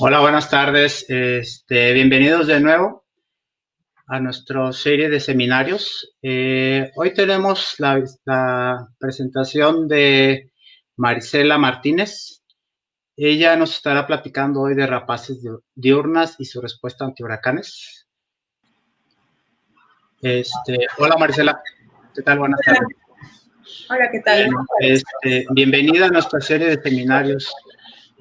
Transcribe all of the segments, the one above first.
Hola, buenas tardes. Bienvenidos de nuevo a nuestra serie de seminarios. Hoy tenemos la presentación de Marisela Martínez. Ella nos estará platicando hoy de rapaces diurnas y su respuesta ante huracanes. Hola, Marisela. ¿Qué tal? Buenas tardes. Hola, ¿qué tal? Bueno, bienvenida a nuestra serie de seminarios.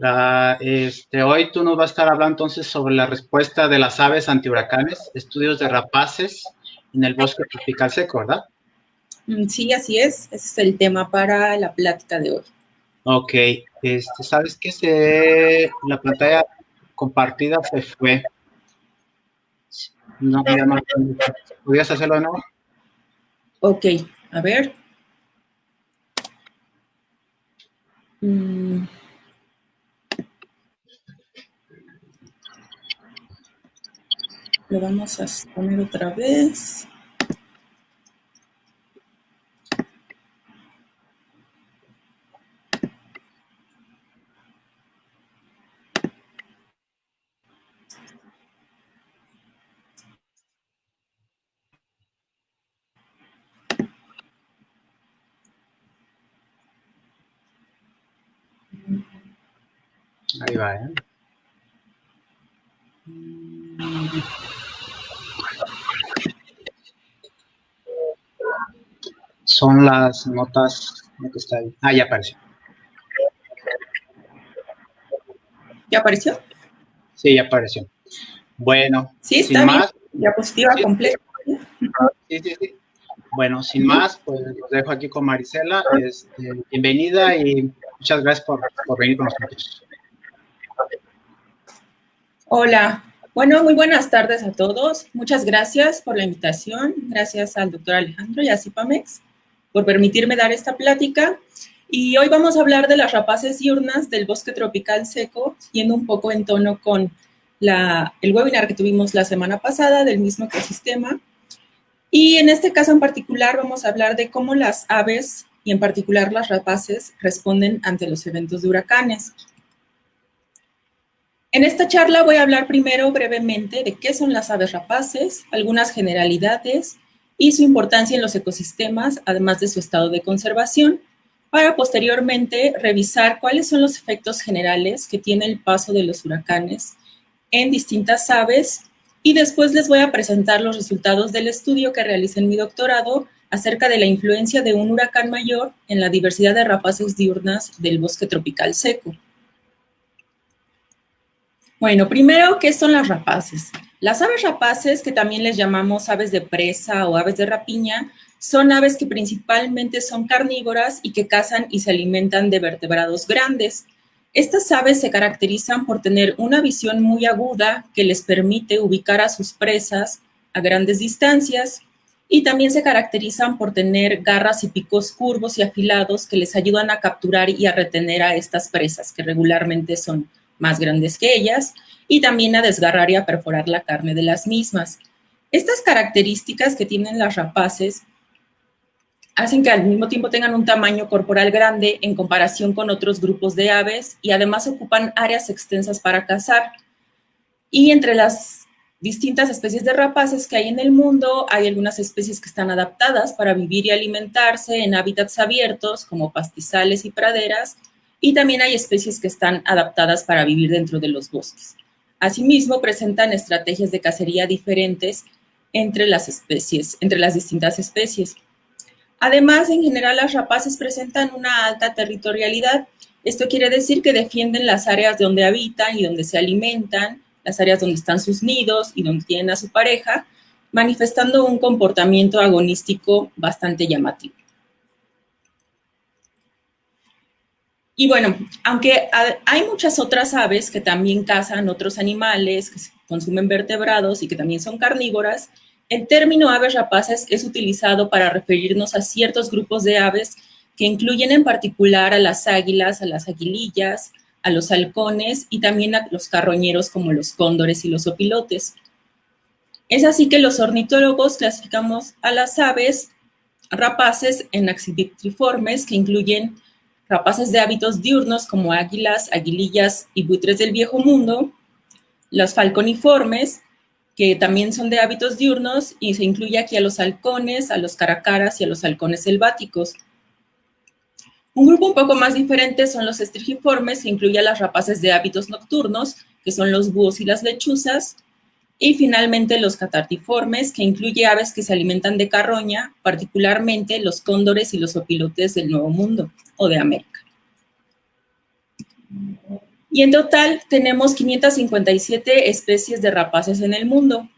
Hoy tú nos vas a estar hablando entonces sobre la respuesta de las aves ante huracanes, estudios de rapaces en el bosque tropical seco, ¿verdad? Sí, así es. Ese es el tema para la plática de hoy. Ok, ¿sabes qué? La pantalla compartida se fue. No, ya no. ¿Podrías hacerlo de nuevo? Ok, a ver. Lo vamos a poner otra vez. Ahí va, ¿eh? Son las notas. ¿Dónde está ahí? Ah, ya apareció. ¿Ya apareció? Sí, ya apareció. Bueno, Sí, sin está bien. más. Diapositiva Sí, completa. sí. Bueno, sin más, pues los dejo aquí con Marisela. Bienvenida y muchas gracias por venir con nosotros. Hola. Bueno, muy buenas tardes a todos. Muchas gracias por la invitación. Gracias al doctor Alejandro y a CIPAMEX por permitirme dar esta plática. Y hoy vamos a hablar de las rapaces diurnas del bosque tropical seco, yendo un poco en tono con el webinar que tuvimos la semana pasada del mismo ecosistema. Y en este caso en particular vamos a hablar de cómo las aves, y en particular las rapaces, responden ante los eventos de huracanes. En esta charla voy a hablar primero brevemente de qué son las aves rapaces, algunas generalidades y su importancia en los ecosistemas, además de su estado de conservación, para posteriormente revisar cuáles son los efectos generales que tiene el paso de los huracanes en distintas aves, y después les voy a presentar los resultados del estudio que realicé en mi doctorado acerca de la influencia de un huracán mayor en la diversidad de rapaces diurnas del bosque tropical seco. Bueno, primero, ¿qué son las rapaces? Las aves rapaces, que también les llamamos aves de presa o aves de rapiña, son aves que principalmente son carnívoras y que cazan y se alimentan de vertebrados grandes. Estas aves se caracterizan por tener una visión muy aguda que les permite ubicar a sus presas a grandes distancias, y también se caracterizan por tener garras y picos curvos y afilados que les ayudan a capturar y a retener a estas presas, que regularmente son más grandes que ellas, y también a desgarrar y a perforar la carne de las mismas. Estas características que tienen las rapaces hacen que al mismo tiempo tengan un tamaño corporal grande en comparación con otros grupos de aves, y además ocupan áreas extensas para cazar. Y entre las distintas especies de rapaces que hay en el mundo, hay algunas especies que están adaptadas para vivir y alimentarse en hábitats abiertos como pastizales y praderas, y también hay especies que están adaptadas para vivir dentro de los bosques. Asimismo, presentan estrategias de cacería diferentes entre las especies, entre las distintas especies. Además, en general, las rapaces presentan una alta territorialidad. Esto quiere decir que defienden las áreas donde habitan y donde se alimentan, las áreas donde están sus nidos y donde tienen a su pareja, manifestando un comportamiento agonístico bastante llamativo. Y bueno, aunque hay muchas otras aves que también cazan otros animales, que consumen vertebrados y que también son carnívoras, el término aves rapaces es utilizado para referirnos a ciertos grupos de aves que incluyen en particular a las águilas, a las aguilillas, a los halcones y también a los carroñeros como los cóndores y los opilotes. Es así que los ornitólogos clasificamos a las aves rapaces en accipitriformes, que incluyen rapaces de hábitos diurnos como águilas, aguilillas y buitres del viejo mundo, Los falconiformes, que también son de hábitos diurnos, y se incluye aquí a los halcones, a los caracaras y a los halcones selváticos. Un grupo un poco más diferente son los estrigiformes, que incluye a las rapaces de hábitos nocturnos, que son los búhos y las lechuzas, y finalmente los catartiformes, que incluye aves que se alimentan de carroña, particularmente los cóndores y los opilotes del Nuevo Mundo o de América. Y en total tenemos 557 especies de rapaces en el mundo.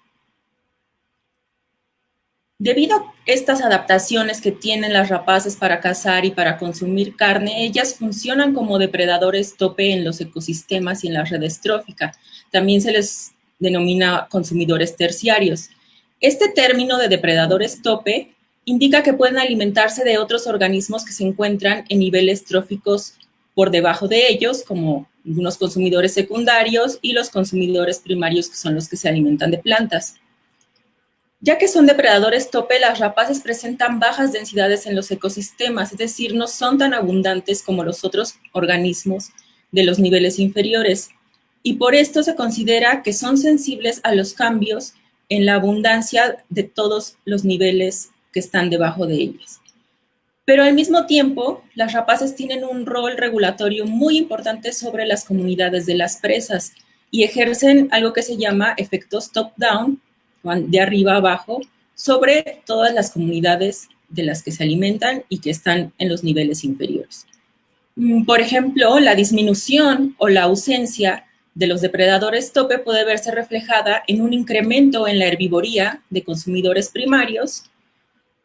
Debido a estas adaptaciones que tienen las rapaces para cazar y para consumir carne, ellas funcionan como depredadores tope en los ecosistemas y en la red estrófica. También se les denomina consumidores terciarios. Este término de depredadores tope indica que pueden alimentarse de otros organismos que se encuentran en niveles tróficos por debajo de ellos, como algunos consumidores secundarios y los consumidores primarios, que son los que se alimentan de plantas. Ya que son depredadores tope, las rapaces presentan bajas densidades en los ecosistemas, es decir, no son tan abundantes como los otros organismos de los niveles inferiores. Y por esto se considera que son sensibles a los cambios en la abundancia de todos los niveles que están debajo de ellas. Pero al mismo tiempo, las rapaces tienen un rol regulatorio muy importante sobre las comunidades de las presas y ejercen algo que se llama efectos top-down, de arriba a abajo, sobre todas las comunidades de las que se alimentan y que están en los niveles inferiores. Por ejemplo, la disminución o la ausencia de los depredadores tope puede verse reflejada en un incremento en la herbivoría de consumidores primarios,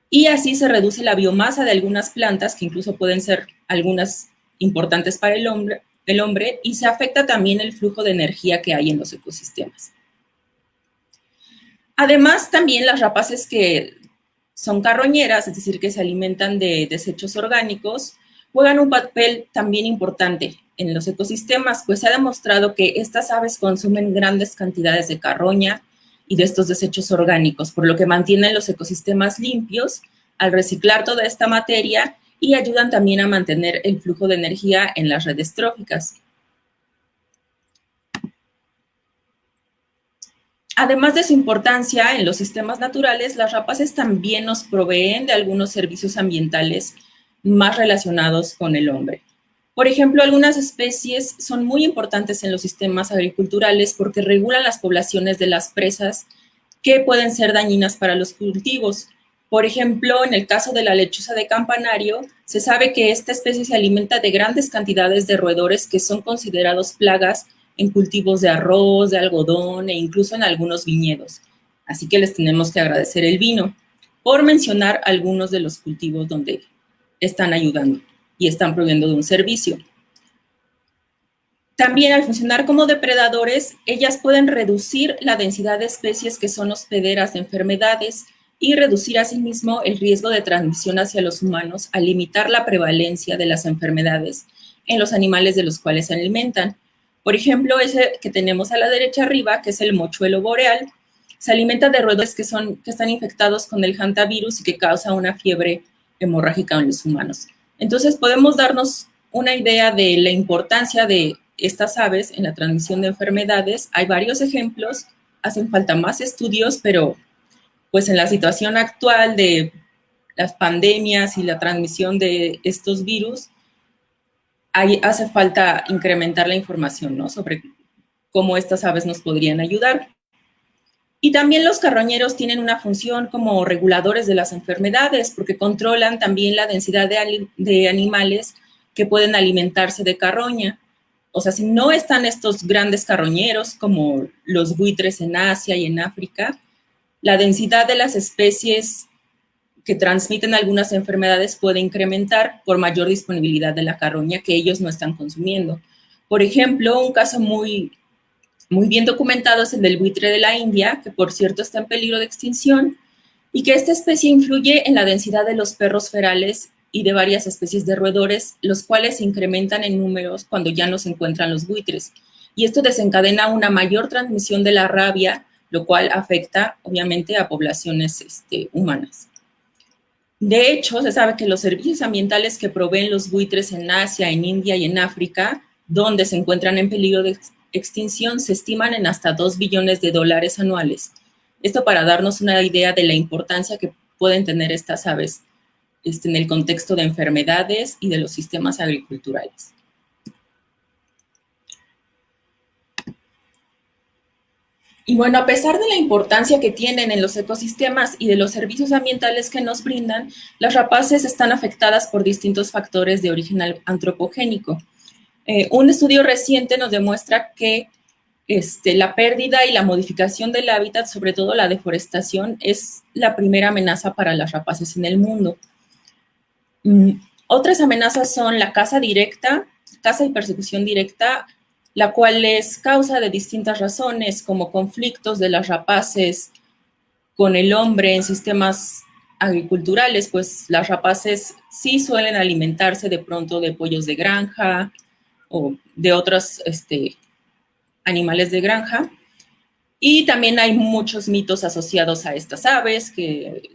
y así se reduce la biomasa de algunas plantas, que incluso pueden ser algunas importantes para el hombre, y se afecta también el flujo de energía que hay en los ecosistemas. Además, también las rapaces que son carroñeras, es decir, que se alimentan de desechos orgánicos, juegan un papel también importante en los ecosistemas, pues se ha demostrado que estas aves consumen grandes cantidades de carroña y de estos desechos orgánicos, por lo que mantienen los ecosistemas limpios al reciclar toda esta materia y ayudan también a mantener el flujo de energía en las redes tróficas. Además de su importancia en los sistemas naturales, las rapaces también nos proveen de algunos servicios ambientales más relacionados con el hombre. Por ejemplo, algunas especies son muy importantes en los sistemas agriculturales porque regulan las poblaciones de las presas que pueden ser dañinas para los cultivos. Por ejemplo, en el caso de la lechuza de campanario, se sabe que esta especie se alimenta de grandes cantidades de roedores que son considerados plagas en cultivos de arroz, de algodón e incluso en algunos viñedos. Así que les tenemos que agradecer el vino, por mencionar algunos de los cultivos donde están ayudando y están proveyendo de un servicio. También al funcionar como depredadores, ellas pueden reducir la densidad de especies que son hospederas de enfermedades y reducir asimismo el riesgo de transmisión hacia los humanos al limitar la prevalencia de las enfermedades en los animales de los cuales se alimentan. Por ejemplo, ese que tenemos a la derecha arriba, que es el mochuelo boreal, se alimenta de roedores que están infectados con el hantavirus y que causa una fiebre hemorrágica en los humanos. Entonces, podemos darnos una idea de la importancia de estas aves en la transmisión de enfermedades. Hay varios ejemplos, hacen falta más estudios, pero pues en la situación actual de las pandemias y la transmisión de estos virus, ahí hace falta incrementar la información, ¿no?, sobre cómo estas aves nos podrían ayudar. Y también los carroñeros tienen una función como reguladores de las enfermedades, porque controlan también la densidad de animales que pueden alimentarse de carroña. O sea, si no están estos grandes carroñeros como los buitres en Asia y en África, la densidad de las especies que transmiten algunas enfermedades puede incrementar por mayor disponibilidad de la carroña que ellos no están consumiendo. Por ejemplo, un caso muy bien documentado es el del buitre de la India, que por cierto está en peligro de extinción, y que esta especie influye en la densidad de los perros ferales y de varias especies de roedores, los cuales se incrementan en números cuando ya no se encuentran los buitres. Y esto desencadena una mayor transmisión de la rabia, lo cual afecta obviamente a poblaciones humanas. De hecho, se sabe que los servicios ambientales que proveen los buitres en Asia, en India y en África, donde se encuentran en peligro de extinción se estiman en hasta 2 billones de dólares anuales. Esto para darnos una idea de la importancia que pueden tener estas aves en el contexto de enfermedades y de los sistemas agriculturales. Y bueno, a pesar de la importancia que tienen en los ecosistemas y de los servicios ambientales que nos brindan, las rapaces están afectadas por distintos factores de origen antropogénico. Un estudio reciente nos demuestra que la pérdida y la modificación del hábitat, sobre todo la deforestación, es la primera amenaza para las rapaces en el mundo. Otras amenazas son la caza directa, caza y persecución directa, la cual es causa de distintas razones, como conflictos de las rapaces con el hombre en sistemas agriculturales, pues las rapaces sí suelen alimentarse de pronto de pollos de granja o de otros animales de granja. Y también hay muchos mitos asociados a estas aves que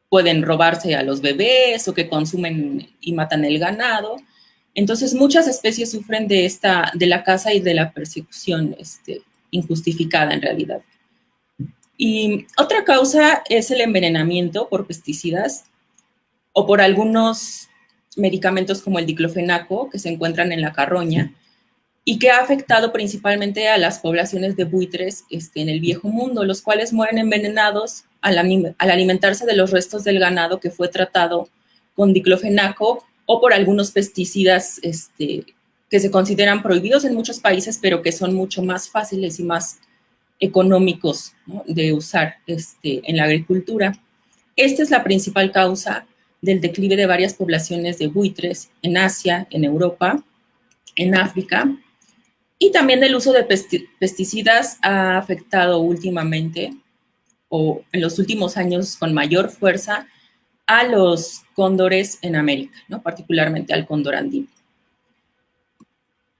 pueden robarse a los bebés o que consumen y matan el ganado. Entonces, muchas especies sufren de la caza y de la persecución injustificada en realidad. Y otra causa es el envenenamiento por pesticidas o por algunos medicamentos como el diclofenaco que se encuentran en la carroña y que ha afectado principalmente a las poblaciones de buitres en el Viejo Mundo, los cuales mueren envenenados al alimentarse de los restos del ganado que fue tratado con diclofenaco o por algunos pesticidas que se consideran prohibidos en muchos países, pero que son mucho más fáciles y más económicos, ¿no?, de usar en la agricultura. Esta es la principal causa del declive de varias poblaciones de buitres en Asia, en Europa, en África, y también el uso de pesticidas ha afectado últimamente, o en los últimos años con mayor fuerza, a los cóndores en América, ¿no?, particularmente al cóndor andino.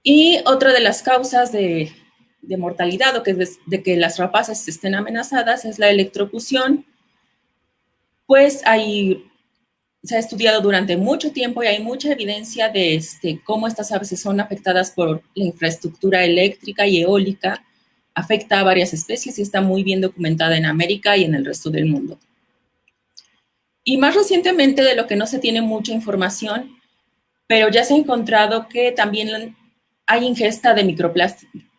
Y otra de las causas de mortalidad o de que las rapaces estén amenazadas es la electrocución, pues se ha estudiado durante mucho tiempo y hay mucha evidencia de cómo estas aves son afectadas por la infraestructura eléctrica y eólica, afecta a varias especies y está muy bien documentada en América y en el resto del mundo. Y más recientemente, de lo que no se tiene mucha información, pero ya se ha encontrado que también hay ingesta de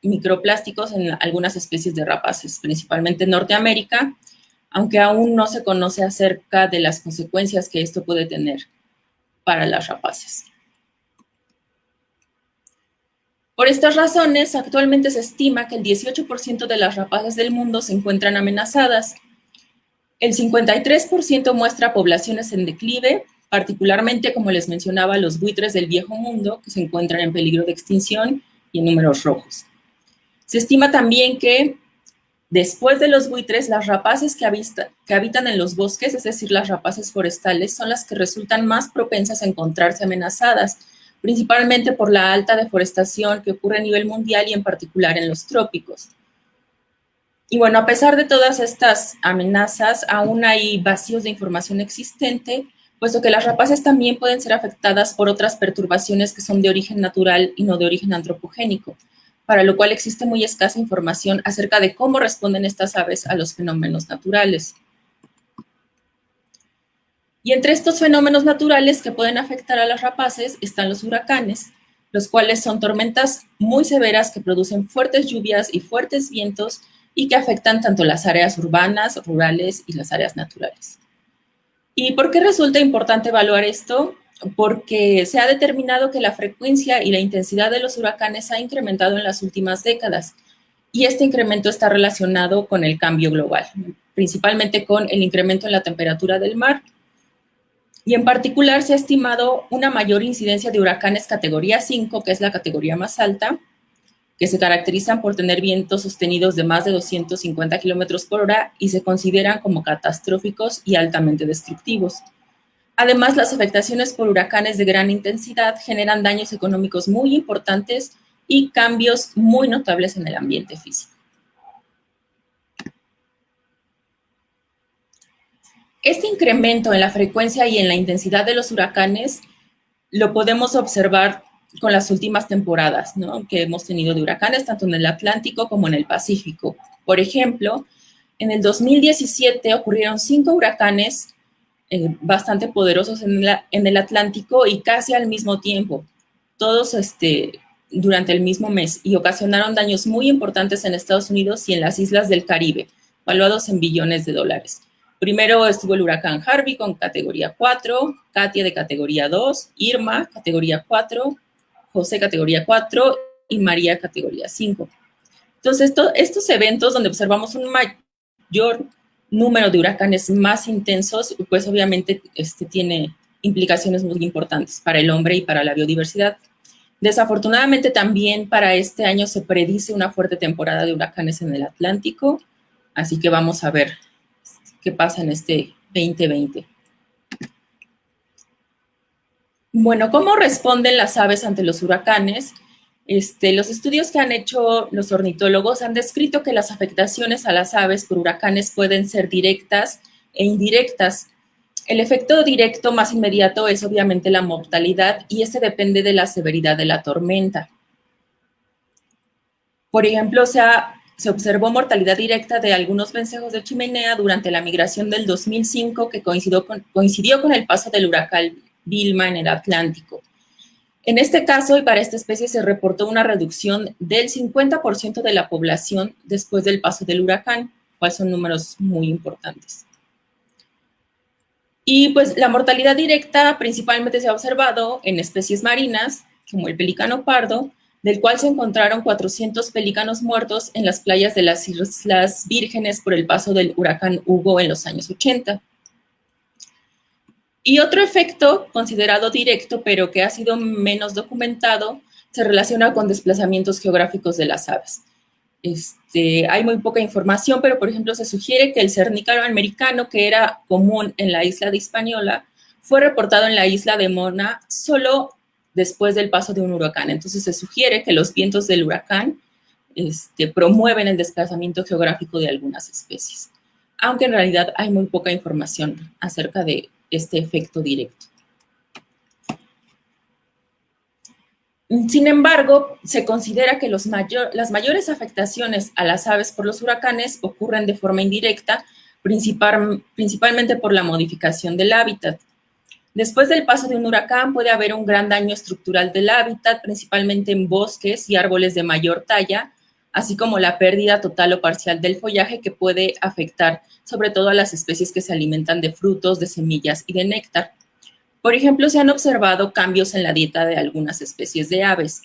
microplásticos en algunas especies de rapaces, principalmente en Norteamérica, aunque aún no se conoce acerca de las consecuencias que esto puede tener para las rapaces. Por estas razones, actualmente se estima que el 18% de las rapaces del mundo se encuentran amenazadas. El 53% muestra poblaciones en declive, particularmente, como les mencionaba, los buitres del Viejo Mundo, que se encuentran en peligro de extinción y en números rojos. Se estima también que después de los buitres, las rapaces que habitan en los bosques, es decir, las rapaces forestales, son las que resultan más propensas a encontrarse amenazadas, principalmente por la alta deforestación que ocurre a nivel mundial y en particular en los trópicos. Y bueno, a pesar de todas estas amenazas, aún hay vacíos de información existente, puesto que las rapaces también pueden ser afectadas por otras perturbaciones que son de origen natural y no de origen antropogénico, para lo cual existe muy escasa información acerca de cómo responden estas aves a los fenómenos naturales. Y entre estos fenómenos naturales que pueden afectar a las rapaces están los huracanes, los cuales son tormentas muy severas que producen fuertes lluvias y fuertes vientos y que afectan tanto las áreas urbanas, rurales y las áreas naturales. ¿Y por qué resulta importante evaluar esto? Porque se ha determinado que la frecuencia y la intensidad de los huracanes ha incrementado en las últimas décadas y este incremento está relacionado con el cambio global, principalmente con el incremento en la temperatura del mar y en particular se ha estimado una mayor incidencia de huracanes categoría 5, que es la categoría más alta, que se caracterizan por tener vientos sostenidos de más de 250 kilómetros por hora y se consideran como catastróficos y altamente destructivos. Además, las afectaciones por huracanes de gran intensidad generan daños económicos muy importantes y cambios muy notables en el ambiente físico. Este incremento en la frecuencia y en la intensidad de los huracanes lo podemos observar con las últimas temporadas, ¿no?, que hemos tenido de huracanes, tanto en el Atlántico como en el Pacífico. Por ejemplo, en el 2017 ocurrieron 5 huracanes bastante poderosos en el Atlántico y casi al mismo tiempo, todos durante el mismo mes, y ocasionaron daños muy importantes en Estados Unidos y en las islas del Caribe, valuados en billones de dólares. Primero estuvo el huracán Harvey con categoría 4, Katia de categoría 2, Irma categoría 4, José categoría 4 y María categoría 5. Entonces, estos eventos donde observamos un mayor número de huracanes más intensos, pues obviamente tiene implicaciones muy importantes para el hombre y para la biodiversidad. Desafortunadamente también para este año se predice una fuerte temporada de huracanes en el Atlántico, así que vamos a ver qué pasa en este 2020. Bueno, ¿cómo responden las aves ante los huracanes? Los estudios que han hecho los ornitólogos han descrito que las afectaciones a las aves por huracanes pueden ser directas e indirectas. El efecto directo más inmediato es obviamente la mortalidad y este depende de la severidad de la tormenta. Por ejemplo, se observó mortalidad directa de algunos vencejos de chimenea durante la migración del 2005 que coincidió con el paso del huracán Vilma en el Atlántico. En este caso y para esta especie se reportó una reducción del 50% de la población después del paso del huracán, cuales son números muy importantes. Y pues la mortalidad directa principalmente se ha observado en especies marinas, como el pelícano pardo, del cual se encontraron 400 pelícanos muertos en las playas de las Islas Vírgenes por el paso del huracán Hugo en los años 80. Y otro efecto considerado directo, pero que ha sido menos documentado, se relaciona con desplazamientos geográficos de las aves. Hay muy poca información, pero por ejemplo se sugiere que el cernícalo americano, que era común en la isla de Hispaniola, fue reportado en la isla de Mona solo después del paso de un huracán. Entonces se sugiere que los vientos del huracán promueven el desplazamiento geográfico de algunas especies, aunque en realidad hay muy poca información acerca de este efecto directo. Sin embargo, se considera que las mayores afectaciones a las aves por los huracanes ocurren de forma indirecta, principalmente por la modificación del hábitat. Después del paso de un huracán puede haber un gran daño estructural del hábitat, principalmente en bosques y árboles de mayor talla, así como la pérdida total o parcial del follaje que puede afectar sobre todo a las especies que se alimentan de frutos, de semillas y de néctar. Por ejemplo, se han observado cambios en la dieta de algunas especies de aves.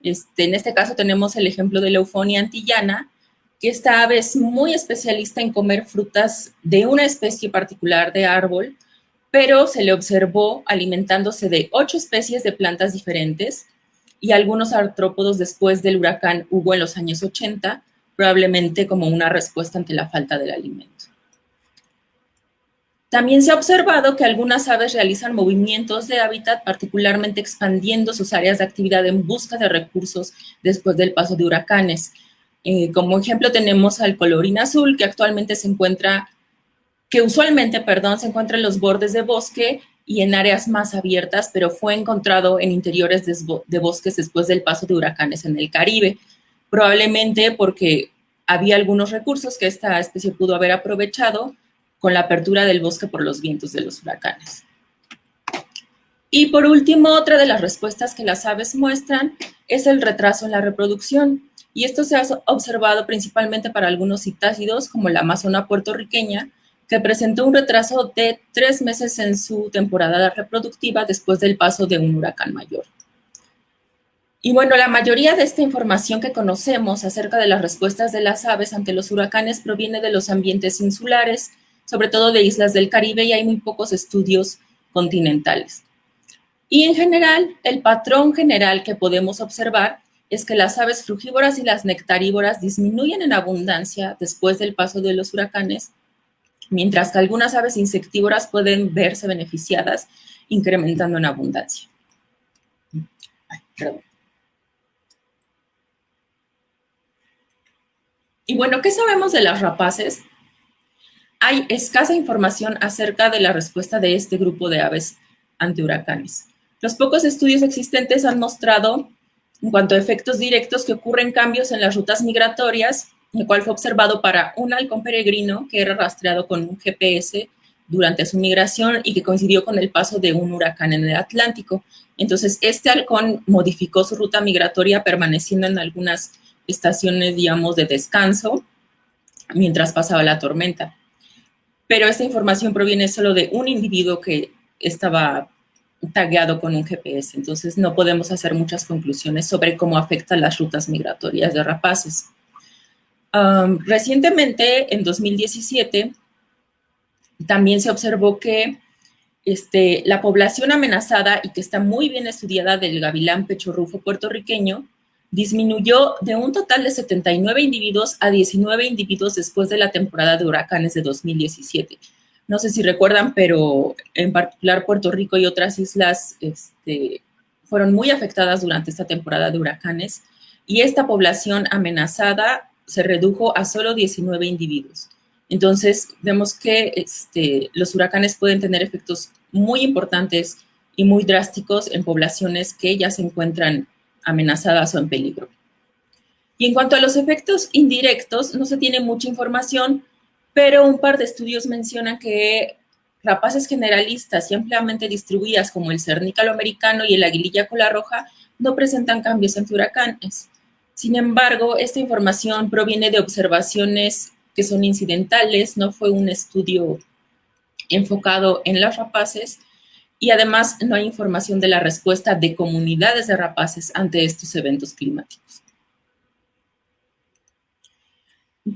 En este caso tenemos el ejemplo de la Euphonia antillana, que esta ave es muy especialista en comer frutas de una especie particular de árbol, pero se le observó alimentándose de 8 especies de plantas diferentes y algunos artrópodos después del huracán Hugo en los años 80, probablemente como una respuesta ante la falta del alimento. También se ha observado que algunas aves realizan movimientos de hábitat, particularmente expandiendo sus áreas de actividad en busca de recursos después del paso de huracanes. Como ejemplo tenemos al colorín azul, que usualmente se encuentra en los bordes de bosque y en áreas más abiertas, pero fue encontrado en interiores de bosques después del paso de huracanes en el Caribe, probablemente porque había algunos recursos que esta especie pudo haber aprovechado con la apertura del bosque por los vientos de los huracanes. Y por último, otra de las respuestas que las aves muestran es el retraso en la reproducción. Y esto se ha observado principalmente para algunos citácidos, como la amazona puertorriqueña, que presentó un retraso de 3 meses en su temporada reproductiva después del paso de un huracán mayor. Y bueno, la mayoría de esta información que conocemos acerca de las respuestas de las aves ante los huracanes proviene de los ambientes insulares, sobre todo de islas del Caribe, y hay muy pocos estudios continentales. Y en general, el patrón general que podemos observar es que las aves frugívoras y las nectarívoras disminuyen en abundancia después del paso de los huracanes, mientras que algunas aves insectívoras pueden verse beneficiadas, incrementando en abundancia. Y bueno, ¿qué sabemos de las rapaces? Hay escasa información acerca de la respuesta de este grupo de aves ante huracanes. Los pocos estudios existentes han mostrado, en cuanto a efectos directos, que ocurren cambios en las rutas migratorias, el cual fue observado para un halcón peregrino que era rastreado con un GPS durante su migración y que coincidió con el paso de un huracán en el Atlántico. Entonces, este halcón modificó su ruta migratoria permaneciendo en algunas estaciones, digamos, de descanso mientras pasaba la tormenta. Pero esta información proviene solo de un individuo que estaba tagueado con un GPS, entonces no podemos hacer muchas conclusiones sobre cómo afectan las rutas migratorias de rapaces. Recientemente, en 2017, también se observó que la población amenazada y que está muy bien estudiada del gavilán pechorrufo puertorriqueño disminuyó de un total de 79 individuos a 19 individuos después de la temporada de huracanes de 2017. No sé si recuerdan, pero en particular Puerto Rico y otras islas fueron muy afectadas durante esta temporada de huracanes y esta población amenazada se redujo a solo 19 individuos. Entonces, vemos que los huracanes pueden tener efectos muy importantes y muy drásticos en poblaciones que ya se encuentran amenazadas o en peligro. Y en cuanto a los efectos indirectos, no se tiene mucha información, pero un par de estudios mencionan que rapaces generalistas y ampliamente distribuidas como el cernícalo americano y el aguililla cola roja no presentan cambios ante huracanes. Sin embargo, esta información proviene de observaciones que son incidentales, no fue un estudio enfocado en las rapaces y además no hay información de la respuesta de comunidades de rapaces ante estos eventos climáticos.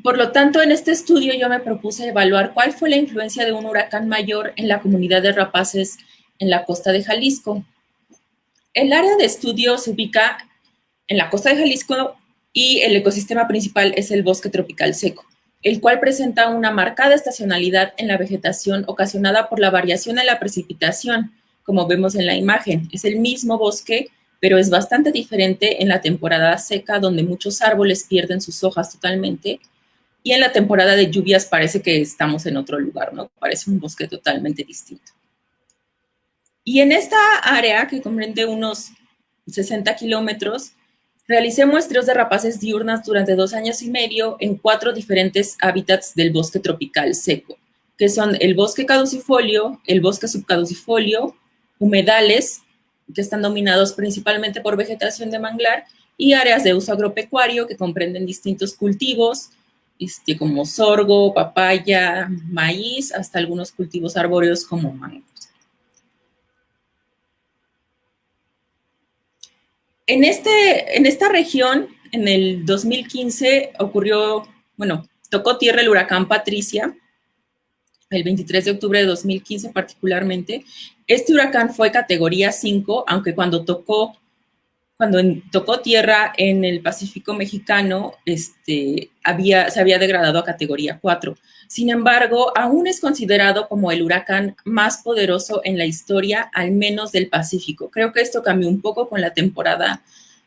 Por lo tanto, en este estudio yo me propuse evaluar cuál fue la influencia de un huracán mayor en la comunidad de rapaces en la costa de Jalisco. El área de estudio se ubica en la costa de Jalisco y el ecosistema principal es el bosque tropical seco, el cual presenta una marcada estacionalidad en la vegetación ocasionada por la variación en la precipitación, como vemos en la imagen. Es el mismo bosque, pero es bastante diferente en la temporada seca, donde muchos árboles pierden sus hojas totalmente, y en la temporada de lluvias parece que estamos en otro lugar, ¿no? Parece un bosque totalmente distinto. Y en esta área, que comprende unos 60 kilómetros, realicé muestreos de rapaces diurnas durante 2 años y medio en 4 diferentes hábitats del bosque tropical seco, que son el bosque caducifolio, el bosque subcaducifolio, humedales, que están dominados principalmente por vegetación de manglar, y áreas de uso agropecuario que comprenden distintos cultivos, como sorgo, papaya, maíz, hasta algunos cultivos arbóreos como mangos. En esta región, en el 2015 tocó tierra el huracán Patricia, el 23 de octubre de 2015 particularmente. Este huracán fue categoría 5, aunque cuando tocó tierra en el Pacífico mexicano, se había degradado a categoría 4. Sin embargo, aún es considerado como el huracán más poderoso en la historia, al menos del Pacífico. Creo que esto cambió un poco con la temporada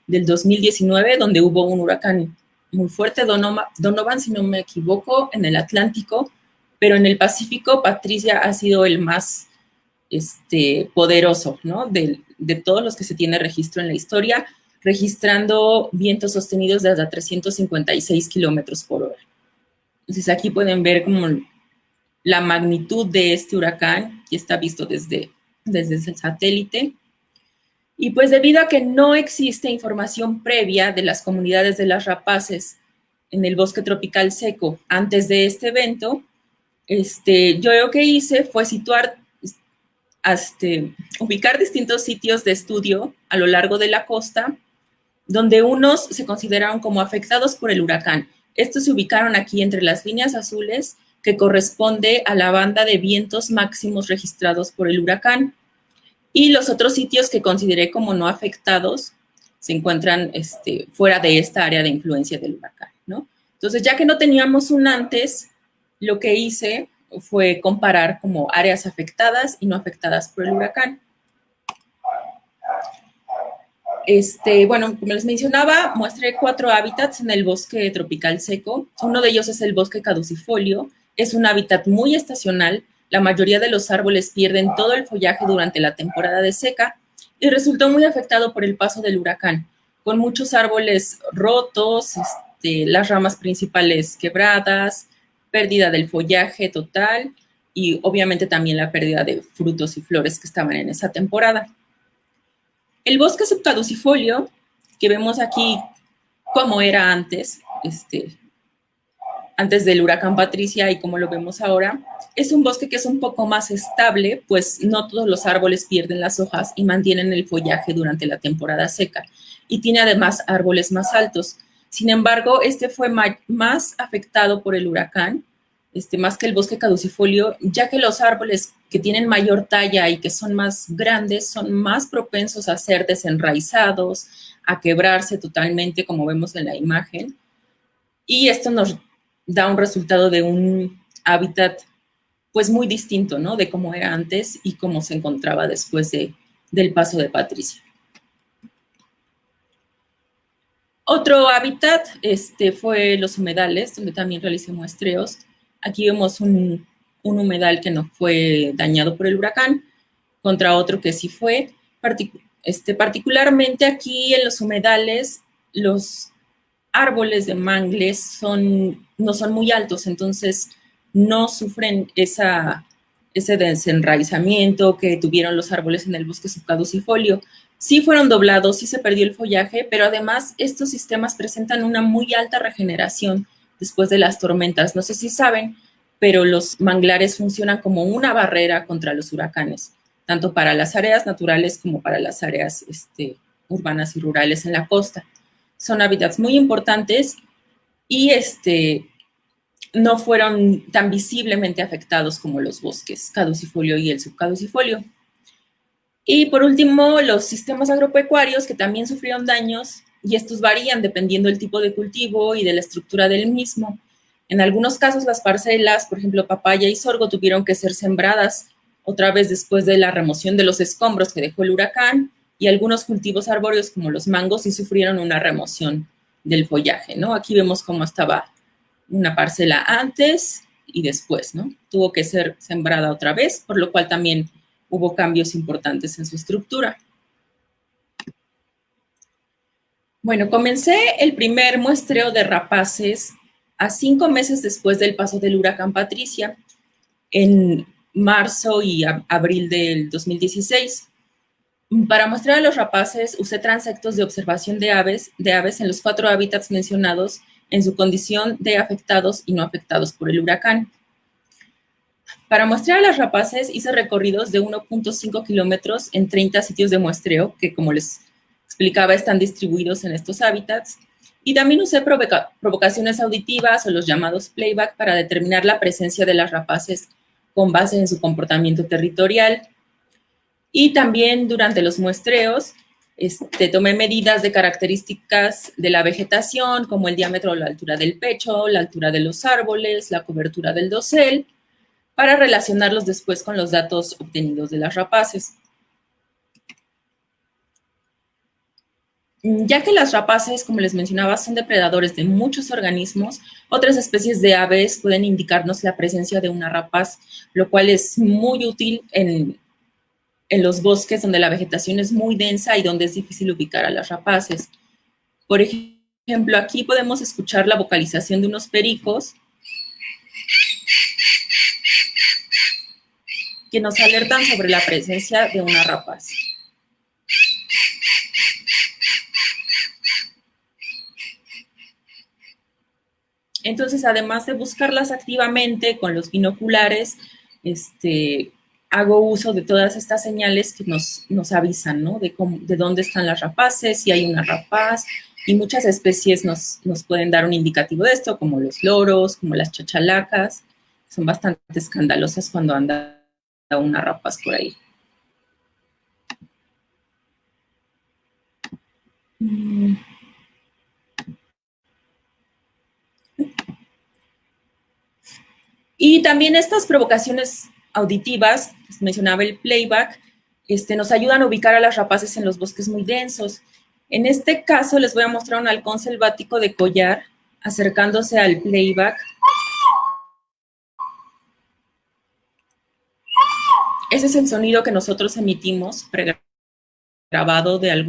del 2019, donde hubo un huracán muy fuerte, Donovan, si no me equivoco, en el Atlántico, pero en el Pacífico, Patricia ha sido el más poderoso, ¿no? De todos los que se tiene registro en la historia, registrando vientos sostenidos de hasta 356 kilómetros por hora. Entonces aquí pueden ver como la magnitud de este huracán, y está visto desde el satélite. Y pues debido a que no existe información previa de las comunidades de las rapaces en el bosque tropical seco antes de este evento, yo lo que hice fue ubicar distintos sitios de estudio a lo largo de la costa, donde unos se consideraron como afectados por el huracán. Estos se ubicaron aquí entre las líneas azules, que corresponde a la banda de vientos máximos registrados por el huracán. Y los otros sitios que consideré como no afectados se encuentran fuera de esta área de influencia del huracán, ¿no? Entonces, ya que no teníamos un antes, lo que hice fue comparar como áreas afectadas y no afectadas por el huracán. Como les mencionaba, mostré 4 hábitats en el bosque tropical seco. Uno de ellos es el bosque caducifolio. Es un hábitat muy estacional. La mayoría de los árboles pierden todo el follaje durante la temporada de seca y resultó muy afectado por el paso del huracán, con muchos árboles rotos, las ramas principales quebradas, pérdida del follaje total y obviamente también la pérdida de frutos y flores que estaban en esa temporada. El bosque subcaducifolio, que vemos aquí como era antes, antes del huracán Patricia y como lo vemos ahora, es un bosque que es un poco más estable, pues no todos los árboles pierden las hojas y mantienen el follaje durante la temporada seca. Y tiene además árboles más altos. Sin embargo, este fue más afectado por el huracán, más que el bosque caducifolio, ya que los árboles que tienen mayor talla y que son más grandes son más propensos a ser desenraizados, a quebrarse totalmente, como vemos en la imagen. Y esto nos da un resultado de un hábitat pues muy distinto, ¿no? De cómo era antes y cómo se encontraba después del paso de Patricia. Otro hábitat fue los humedales, donde también realicé muestreos. Aquí vemos un humedal que no fue dañado por el huracán, contra otro que sí fue. Particularmente aquí en los humedales, los árboles de mangles no son muy altos, entonces no sufren ese desenraizamiento que tuvieron los árboles en el bosque subcaducifolio. Sí fueron doblados, sí se perdió el follaje, pero además estos sistemas presentan una muy alta regeneración después de las tormentas. No sé si saben, pero los manglares funcionan como una barrera contra los huracanes, tanto para las áreas naturales como para las áreas urbanas y rurales en la costa. Son hábitats muy importantes y no fueron tan visiblemente afectados como los bosques caducifolio y el subcaducifolio. Y por último, los sistemas agropecuarios que también sufrieron daños, y estos varían dependiendo del tipo de cultivo y de la estructura del mismo. En algunos casos las parcelas, por ejemplo papaya y sorgo, tuvieron que ser sembradas otra vez después de la remoción de los escombros que dejó el huracán, y algunos cultivos arbóreos como los mangos sí sufrieron una remoción del follaje, ¿no? Aquí vemos cómo estaba una parcela antes y después, ¿no? Tuvo que ser sembrada otra vez, por lo cual también hubo cambios importantes en su estructura. Bueno, comencé el primer muestreo de rapaces a 5 meses después del paso del huracán Patricia, en marzo y abril del 2016. Para mostrar a los rapaces, usé transectos de observación de aves en los 4 hábitats mencionados en su condición de afectados y no afectados por el huracán. Para mostrar a las rapaces, hice recorridos de 1.5 kilómetros en 30 sitios de muestreo, que como les explicaba, están distribuidos en estos hábitats. Y también usé provocaciones auditivas o los llamados playback para determinar la presencia de las rapaces con base en su comportamiento territorial. Y también durante los muestreos tomé medidas de características de la vegetación, como el diámetro o la altura del pecho, la altura de los árboles, la cobertura del dosel, para relacionarlos después con los datos obtenidos de las rapaces. Ya que las rapaces, como les mencionaba, son depredadores de muchos organismos, otras especies de aves pueden indicarnos la presencia de una rapaz, lo cual es muy útil en los bosques donde la vegetación es muy densa y donde es difícil ubicar a las rapaces. Por ejemplo, aquí podemos escuchar la vocalización de unos pericos que nos alertan sobre la presencia de una rapaz. Entonces, además de buscarlas activamente con los binoculares, hago uso de todas estas señales que nos avisan, ¿no? De dónde están las rapaces, si hay una rapaz, y muchas especies nos pueden dar un indicativo de esto, como los loros, como las chachalacas, son bastante escandalosas cuando anda una rapaz por ahí. Y también estas provocaciones auditivas, mencionaba el playback, nos ayudan a ubicar a las rapaces en los bosques muy densos. En este caso les voy a mostrar un halcón selvático de collar acercándose al playback. Ese es el sonido que nosotros emitimos grabado de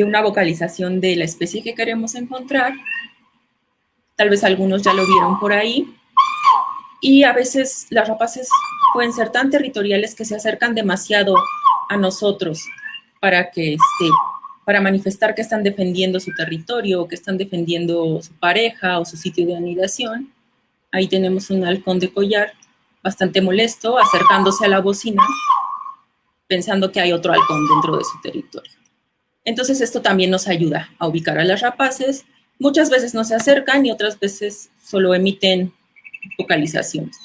una vocalización de la especie que queremos encontrar. Tal vez algunos ya lo vieron por ahí. Y a veces las rapaces pueden ser tan territoriales que se acercan demasiado a nosotros para manifestar que están defendiendo su territorio o que están defendiendo su pareja o su sitio de anidación. Ahí tenemos un halcón de collar bastante molesto, acercándose a la bocina, pensando que hay otro halcón dentro de su territorio. Entonces esto también nos ayuda a ubicar a las rapaces. Muchas veces no se acercan y otras veces solo emiten vocalizaciones.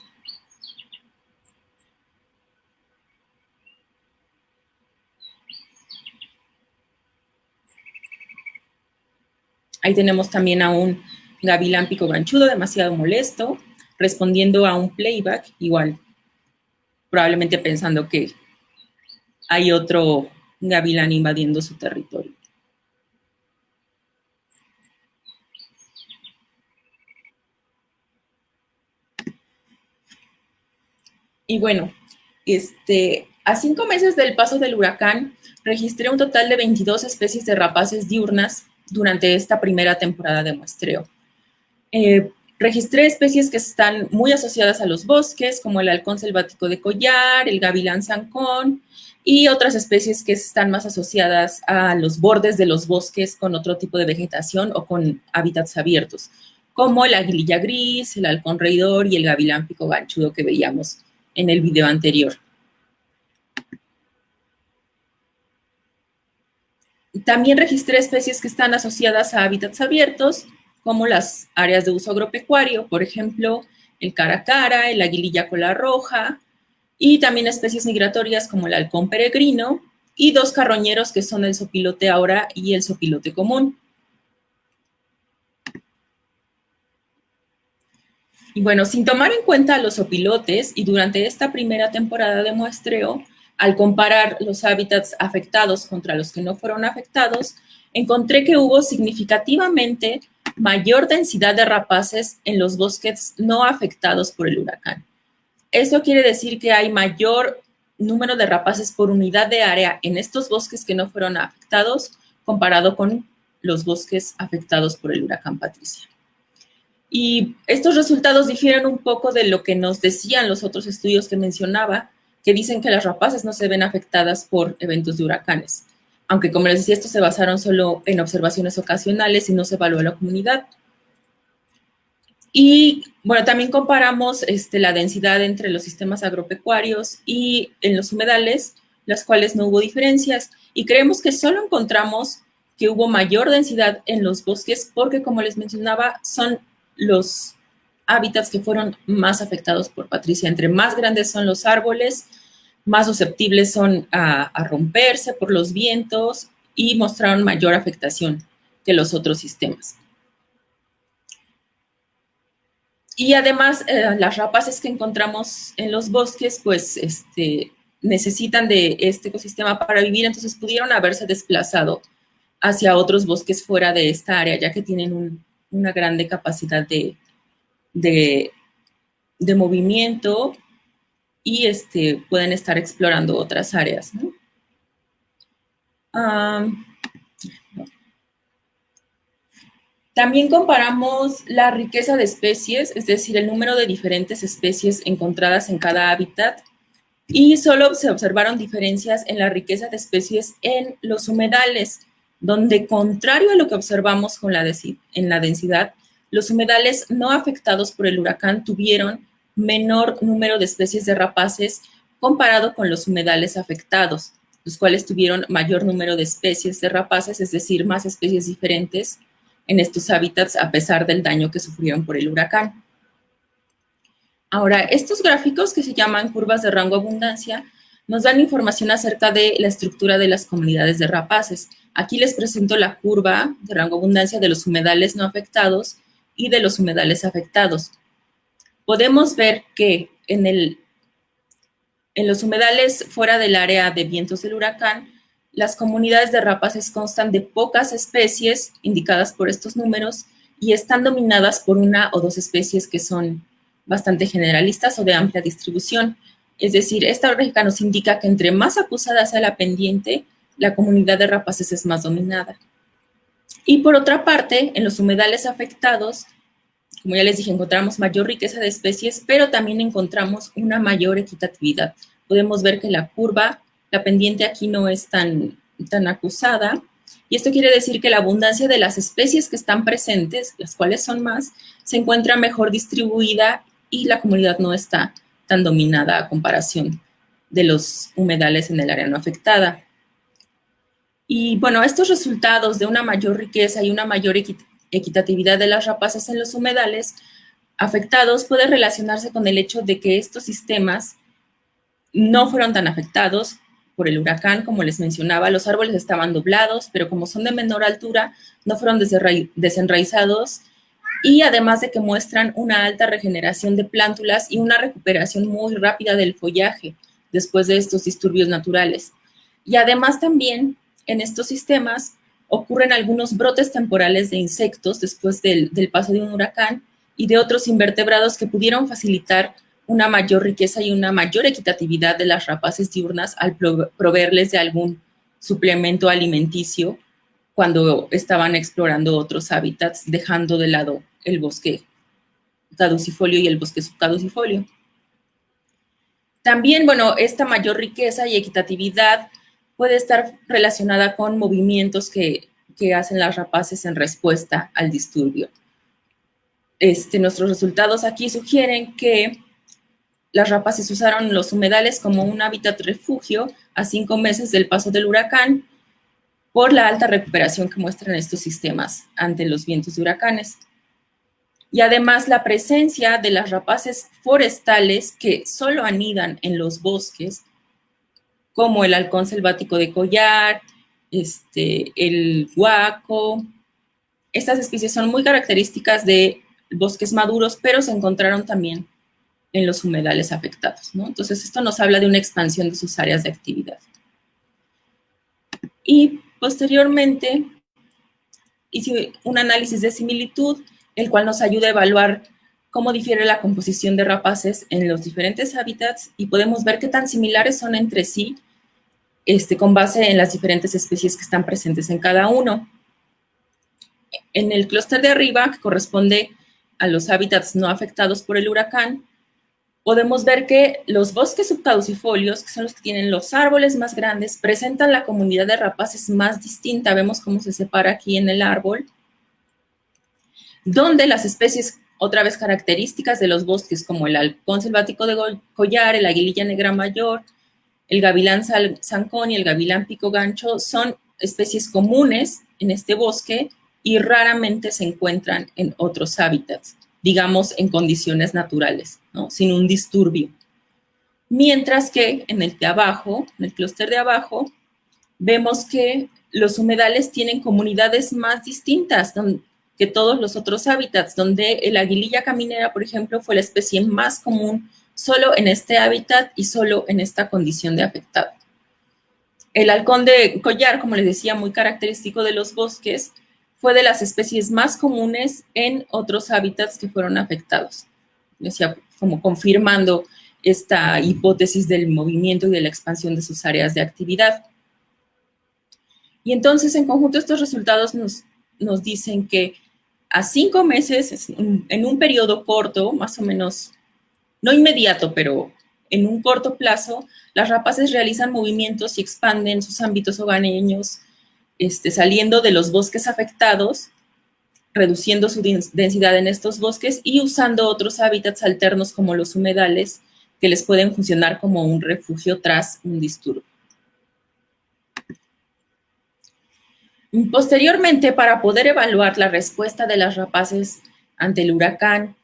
Ahí tenemos también a un gavilán pico ganchudo demasiado molesto, respondiendo a un playback, igual, probablemente pensando que hay otro gavilán invadiendo su territorio. Y bueno, a 5 meses del paso del huracán, registré un total de 22 especies de rapaces diurnas durante esta primera temporada de muestreo. Registré especies que están muy asociadas a los bosques, como el halcón selvático de collar, el gavilán zancón, y otras especies que están más asociadas a los bordes de los bosques con otro tipo de vegetación o con hábitats abiertos, como el aguililla gris, el halcón reidor y el gavilán pico ganchudo que veíamos en el video anterior. También registré especies que están asociadas a hábitats abiertos, como las áreas de uso agropecuario, por ejemplo, el caracara, el aguililla cola roja, y también especies migratorias como el halcón peregrino, y 2 carroñeros que son el zopilote aura y el zopilote común. Y bueno, sin tomar en cuenta a los zopilotes, y durante esta primera temporada de muestreo, al comparar los hábitats afectados contra los que no fueron afectados, encontré que hubo significativamente mayor densidad de rapaces en los bosques no afectados por el huracán. Esto quiere decir que hay mayor número de rapaces por unidad de área en estos bosques que no fueron afectados comparado con los bosques afectados por el huracán Patricia. Y estos resultados difieren un poco de lo que nos decían los otros estudios que mencionaba, que dicen que las rapaces no se ven afectadas por eventos de huracanes. Aunque, como les decía, estos se basaron solo en observaciones ocasionales y no se evaluó a la comunidad. Y, bueno, también comparamos la densidad entre los sistemas agropecuarios y en los humedales, las cuales no hubo diferencias. Y creemos que solo encontramos que hubo mayor densidad en los bosques porque, como les mencionaba, son los hábitats que fueron más afectados por Patricia. Entre más grandes son los árboles, más susceptibles son a romperse por los vientos y mostraron mayor afectación que los otros sistemas. Y además, las rapaces que encontramos en los bosques, pues, necesitan de este ecosistema para vivir, entonces pudieron haberse desplazado hacia otros bosques fuera de esta área, ya que tienen una grande capacidad de movimiento y pueden estar explorando otras áreas, ¿no? También comparamos la riqueza de especies, es decir, el número de diferentes especies encontradas en cada hábitat, y solo se observaron diferencias en la riqueza de especies en los humedales, donde, contrario a lo que observamos en la densidad, los humedales no afectados por el huracán tuvieron menor número de especies de rapaces comparado con los humedales afectados, los cuales tuvieron mayor número de especies de rapaces, es decir, más especies diferentes en estos hábitats a pesar del daño que sufrieron por el huracán. Ahora, estos gráficos que se llaman curvas de rango abundancia nos dan información acerca de la estructura de las comunidades de rapaces. Aquí les presento la curva de rango abundancia de los humedales no afectados y de los humedales afectados. Podemos ver que en los humedales fuera del área de vientos del huracán, las comunidades de rapaces constan de pocas especies indicadas por estos números y están dominadas por 1 o 2 especies que son bastante generalistas o de amplia distribución. Es decir, esta gráfica nos indica que entre más acusada sea la pendiente, la comunidad de rapaces es más dominada. Y por otra parte, en los humedales afectados, como ya les dije, encontramos mayor riqueza de especies, pero también encontramos una mayor equitatividad. Podemos ver que la curva, la pendiente aquí no es tan acusada, y esto quiere decir que la abundancia de las especies que están presentes, las cuales son más, se encuentra mejor distribuida y la comunidad no está tan dominada a comparación de los humedales en el área no afectada. Y bueno, estos resultados de una mayor riqueza y una mayor equitatividad de las rapaces en los humedales afectados puede relacionarse con el hecho de que estos sistemas no fueron tan afectados por el huracán, como les mencionaba. Los árboles estaban doblados, pero como son de menor altura, no fueron desenraizados, y además de que muestran una alta regeneración de plántulas y una recuperación muy rápida del follaje después de estos disturbios naturales. Y además también en estos sistemas ocurren algunos brotes temporales de insectos después del paso de un huracán y de otros invertebrados que pudieron facilitar una mayor riqueza y una mayor equitatividad de las rapaces diurnas al proveerles de algún suplemento alimenticio cuando estaban explorando otros hábitats, dejando de lado el bosque caducifolio y el bosque subcaducifolio. También, bueno, esta mayor riqueza y equitatividad puede estar relacionada con movimientos que hacen las rapaces en respuesta al disturbio. Nuestros resultados aquí sugieren que las rapaces usaron los humedales como un hábitat refugio a 5 meses del paso del huracán por la alta recuperación que muestran estos sistemas ante los vientos de huracanes. Y además la presencia de las rapaces forestales que solo anidan en los bosques, como el halcón selvático de collar, el guaco. Estas especies son muy características de bosques maduros, pero se encontraron también en los humedales afectados, ¿no? Entonces, esto nos habla de una expansión de sus áreas de actividad. Y posteriormente hice un análisis de similitud, el cual nos ayuda a evaluar cómo difiere la composición de rapaces en los diferentes hábitats y podemos ver qué tan similares son entre sí con base en las diferentes especies que están presentes en cada uno. En el clúster de arriba, que corresponde a los hábitats no afectados por el huracán, podemos ver que los bosques subcaducifolios, que son los que tienen los árboles más grandes, presentan la comunidad de rapaces más distinta. Vemos cómo se separa aquí en el árbol, donde las especies, otra vez características de los bosques, como el halcón selvático de collar, el aguililla negra mayor, el gavilán zancón y el gavilán pico gancho, son especies comunes en este bosque y raramente se encuentran en otros hábitats, digamos en condiciones naturales, ¿no? Sin un disturbio. Mientras que en el de abajo, en el clúster de abajo, vemos que los humedales tienen comunidades más distintas que todos los otros hábitats, donde el aguililla caminera, por ejemplo, fue la especie más común solo en este hábitat y solo en esta condición de afectado. El halcón de collar, como les decía, muy característico de los bosques, fue de las especies más comunes en otros hábitats que fueron afectados. Decía, como confirmando esta hipótesis del movimiento y de la expansión de sus áreas de actividad. Y entonces, en conjunto, estos resultados nos dicen que a 5 meses, en un periodo corto, más o menos, no inmediato, pero en un corto plazo, las rapaces realizan movimientos y expanden sus ámbitos hogareños, saliendo de los bosques afectados, reduciendo su densidad en estos bosques y usando otros hábitats alternos como los humedales, que les pueden funcionar como un refugio tras un disturbio. Posteriormente, para poder evaluar la respuesta de las rapaces ante el huracán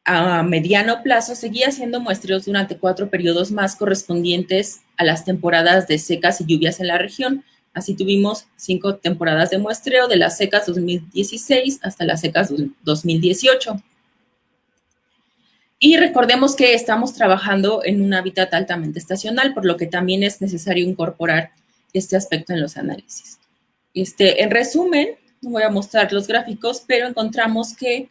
a mediano plazo, seguí haciendo muestreos durante 4 periodos más correspondientes a las temporadas de secas y lluvias en la región. Así tuvimos 5 temporadas de muestreo, de las secas 2016 hasta las secas 2018. Y recordemos que estamos trabajando en un hábitat altamente estacional, por lo que también es necesario incorporar este aspecto en los análisis. En resumen, no voy a mostrar los gráficos, pero encontramos que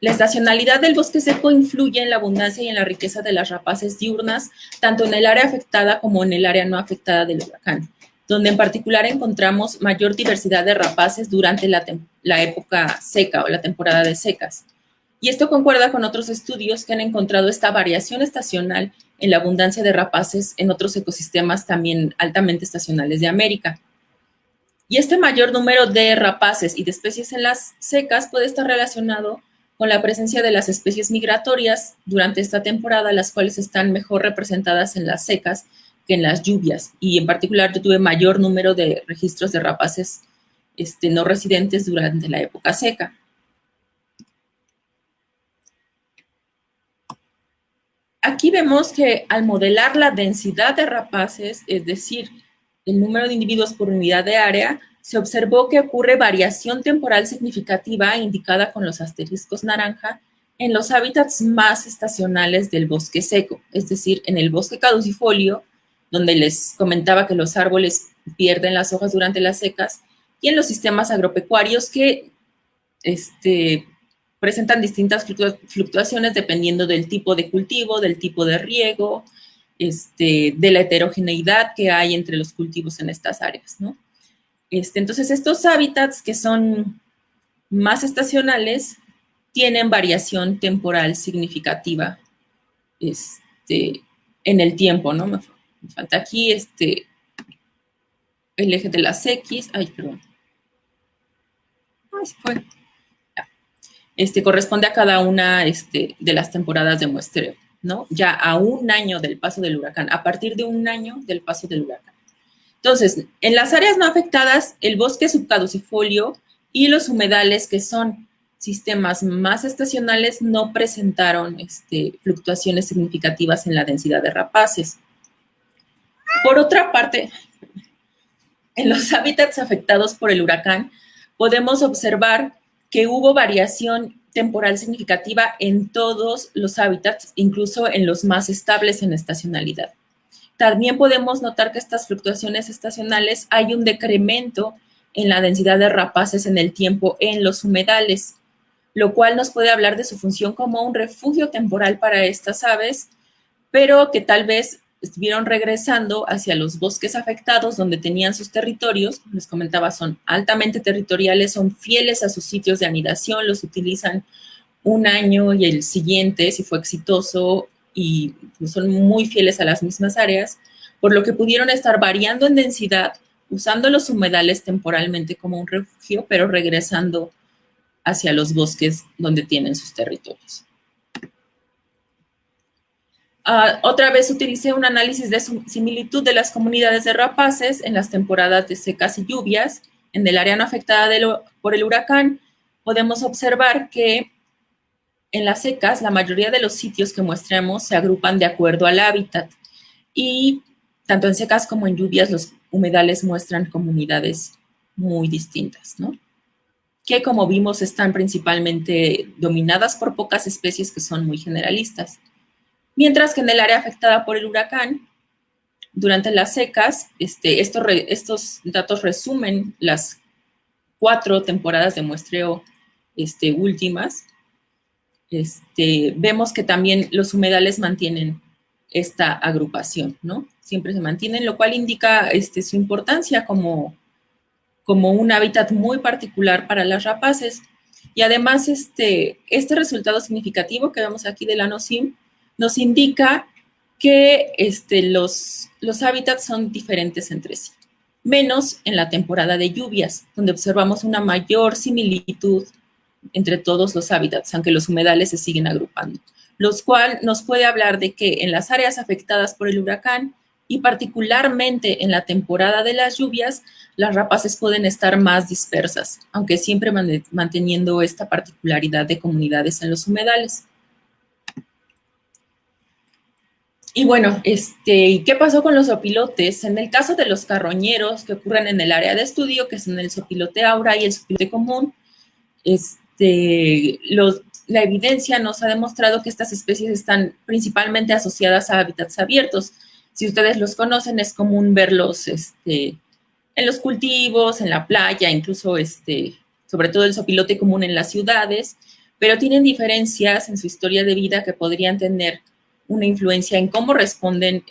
La estacionalidad del bosque seco influye en la abundancia y en la riqueza de las rapaces diurnas, tanto en el área afectada como en el área no afectada del huracán, donde en particular encontramos mayor diversidad de rapaces durante la época seca o la temporada de secas. Y esto concuerda con otros estudios que han encontrado esta variación estacional en la abundancia de rapaces en otros ecosistemas también altamente estacionales de América. Y este mayor número de rapaces y de especies en las secas puede estar relacionado con la presencia de las especies migratorias durante esta temporada, las cuales están mejor representadas en las secas que en las lluvias. Y en particular yo tuve mayor número de registros de rapaces no residentes durante la época seca. Aquí vemos que al modelar la densidad de rapaces, es decir, el número de individuos por unidad de área, se observó que ocurre variación temporal significativa indicada con los asteriscos naranja en los hábitats más estacionales del bosque seco, es decir, en el bosque caducifolio, donde les comentaba que los árboles pierden las hojas durante las secas, y en los sistemas agropecuarios que presentan distintas fluctuaciones dependiendo del tipo de cultivo, del tipo de riego, de la heterogeneidad que hay entre los cultivos en estas áreas, ¿no? Entonces, estos hábitats que son más estacionales tienen variación temporal significativa en el tiempo, ¿no? Me falta aquí el eje de las X. Ay, perdón. Ay, se fue. Corresponde a cada una de las temporadas de muestreo, ¿no? Ya a un año del paso del huracán, a partir de un año del paso del huracán. Entonces, en las áreas no afectadas, el bosque subcaducifolio y los humedales, que son sistemas más estacionales, no presentaron fluctuaciones significativas en la densidad de rapaces. Por otra parte, en los hábitats afectados por el huracán, podemos observar que hubo variación temporal significativa en todos los hábitats, incluso en los más estables en estacionalidad. También podemos notar que estas fluctuaciones estacionales hay un decremento en la densidad de rapaces en el tiempo en los humedales, lo cual nos puede hablar de su función como un refugio temporal para estas aves, pero que tal vez estuvieron regresando hacia los bosques afectados donde tenían sus territorios. Les comentaba, son altamente territoriales, son fieles a sus sitios de anidación, los utilizan un año y el siguiente, si fue exitoso, y son muy fieles a las mismas áreas, por lo que pudieron estar variando en densidad, usando los humedales temporalmente como un refugio, pero regresando hacia los bosques donde tienen sus territorios. Otra vez utilicé un análisis de similitud de las comunidades de rapaces en las temporadas de secas y lluvias. En el área no afectada por el huracán, podemos observar que en las secas, la mayoría de los sitios que muestramos se agrupan de acuerdo al hábitat. Y tanto en secas como en lluvias, los humedales muestran comunidades muy distintas, ¿no? Que, como vimos, están principalmente dominadas por pocas especies que son muy generalistas. Mientras que en el área afectada por el huracán, durante las secas, estos datos resumen las 4 temporadas de muestreo últimas. Vemos que también los humedales mantienen esta agrupación, ¿no? Siempre se mantienen, lo cual indica su importancia como un hábitat muy particular para las rapaces. Y además, este resultado significativo que vemos aquí del ANOCIM nos indica que los hábitats son diferentes entre sí, menos en la temporada de lluvias, donde observamos una mayor similitud entre todos los hábitats, aunque los humedales se siguen agrupando, lo cual nos puede hablar de que en las áreas afectadas por el huracán y particularmente en la temporada de las lluvias, las rapaces pueden estar más dispersas, aunque siempre manteniendo esta particularidad de comunidades en los humedales. Y bueno, ¿qué pasó con los opilotes? En el caso de los carroñeros que ocurren en el área de estudio, que son el sopilote aura y el sopilote común, la evidencia nos ha demostrado que estas especies están principalmente asociadas a hábitats abiertos. Si ustedes los conocen, es común verlos en los cultivos, en la playa, incluso sobre todo el sopilote común en las ciudades, pero tienen diferencias en su historia de vida que podrían tener una influencia en cómo responden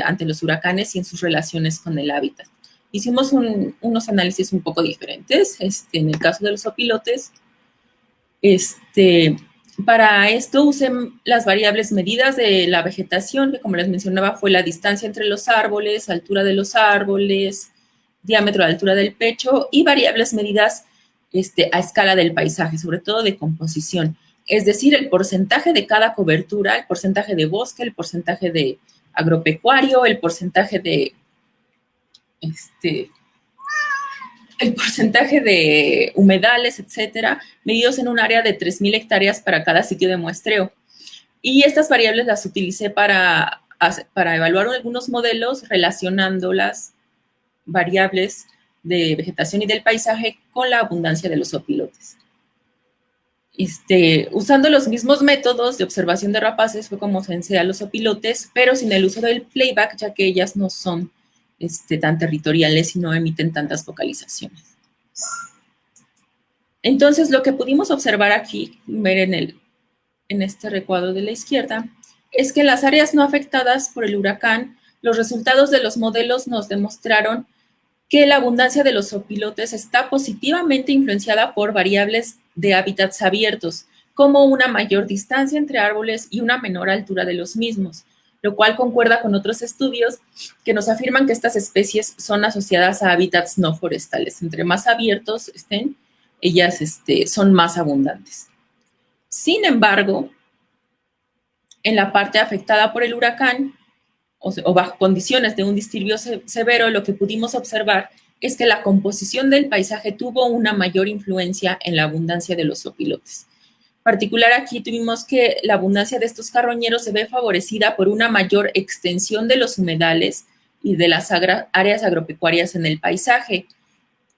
ante los huracanes y en sus relaciones con el hábitat. Hicimos unos análisis un poco diferentes. En el caso de los opilotes, para esto usé las variables medidas de la vegetación, que como les mencionaba fue la distancia entre los árboles, altura de los árboles, diámetro de altura del pecho y variables medidas a escala del paisaje, sobre todo de composición. Es decir, el porcentaje de cada cobertura, el porcentaje de bosque, el porcentaje de agropecuario, el porcentaje de humedales, etcétera, medidos en un área de 3,000 hectáreas para cada sitio de muestreo. Y estas variables las utilicé para evaluar algunos modelos relacionando las variables de vegetación y del paisaje con la abundancia de los opilotes. Usando los mismos métodos de observación de rapaces fue como censé a los opilotes, pero sin el uso del playback, ya que ellas no son tan territoriales y no emiten tantas vocalizaciones. Entonces, lo que pudimos observar aquí, ver en este recuadro de la izquierda, es que en las áreas no afectadas por el huracán, los resultados de los modelos nos demostraron que la abundancia de los opilotes está positivamente influenciada por variables de hábitats abiertos, como una mayor distancia entre árboles y una menor altura de los mismos, lo cual concuerda con otros estudios que nos afirman que estas especies son asociadas a hábitats no forestales. Entre más abiertos estén, ellas son más abundantes. Sin embargo, en la parte afectada por el huracán, o bajo condiciones de un disturbio severo, lo que pudimos observar es que la composición del paisaje tuvo una mayor influencia en la abundancia de los opilotes. En particular, aquí tuvimos que la abundancia de estos carroñeros se ve favorecida por una mayor extensión de los humedales y de las áreas agropecuarias en el paisaje.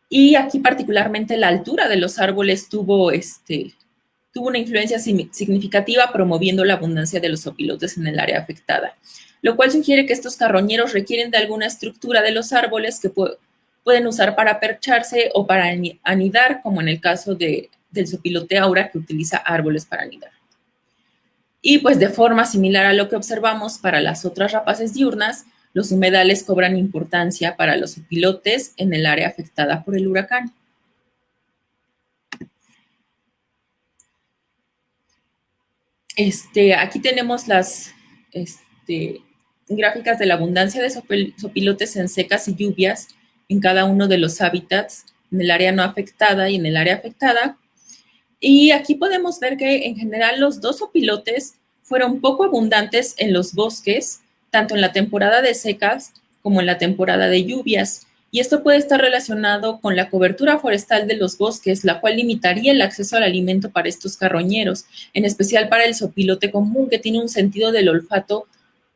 Y aquí particularmente la altura de los árboles tuvo una influencia significativa promoviendo la abundancia de los opilotes en el área afectada, lo cual sugiere que estos carroñeros requieren de alguna estructura de los árboles que pueden usar para percharse o para anidar, como en el caso del sopilote aura, que utiliza árboles para anidar. Y pues de forma similar a lo que observamos para las otras rapaces diurnas, los humedales cobran importancia para los opilotes en el área afectada por el huracán. Aquí tenemos las gráficas de la abundancia de sopilotes en secas y lluvias en cada uno de los hábitats, en el área no afectada y en el área afectada. Y aquí podemos ver que en general los dos sopilotes fueron poco abundantes en los bosques, tanto en la temporada de secas como en la temporada de lluvias. Y esto puede estar relacionado con la cobertura forestal de los bosques, la cual limitaría el acceso al alimento para estos carroñeros, en especial para el sopilote común, que tiene un sentido del olfato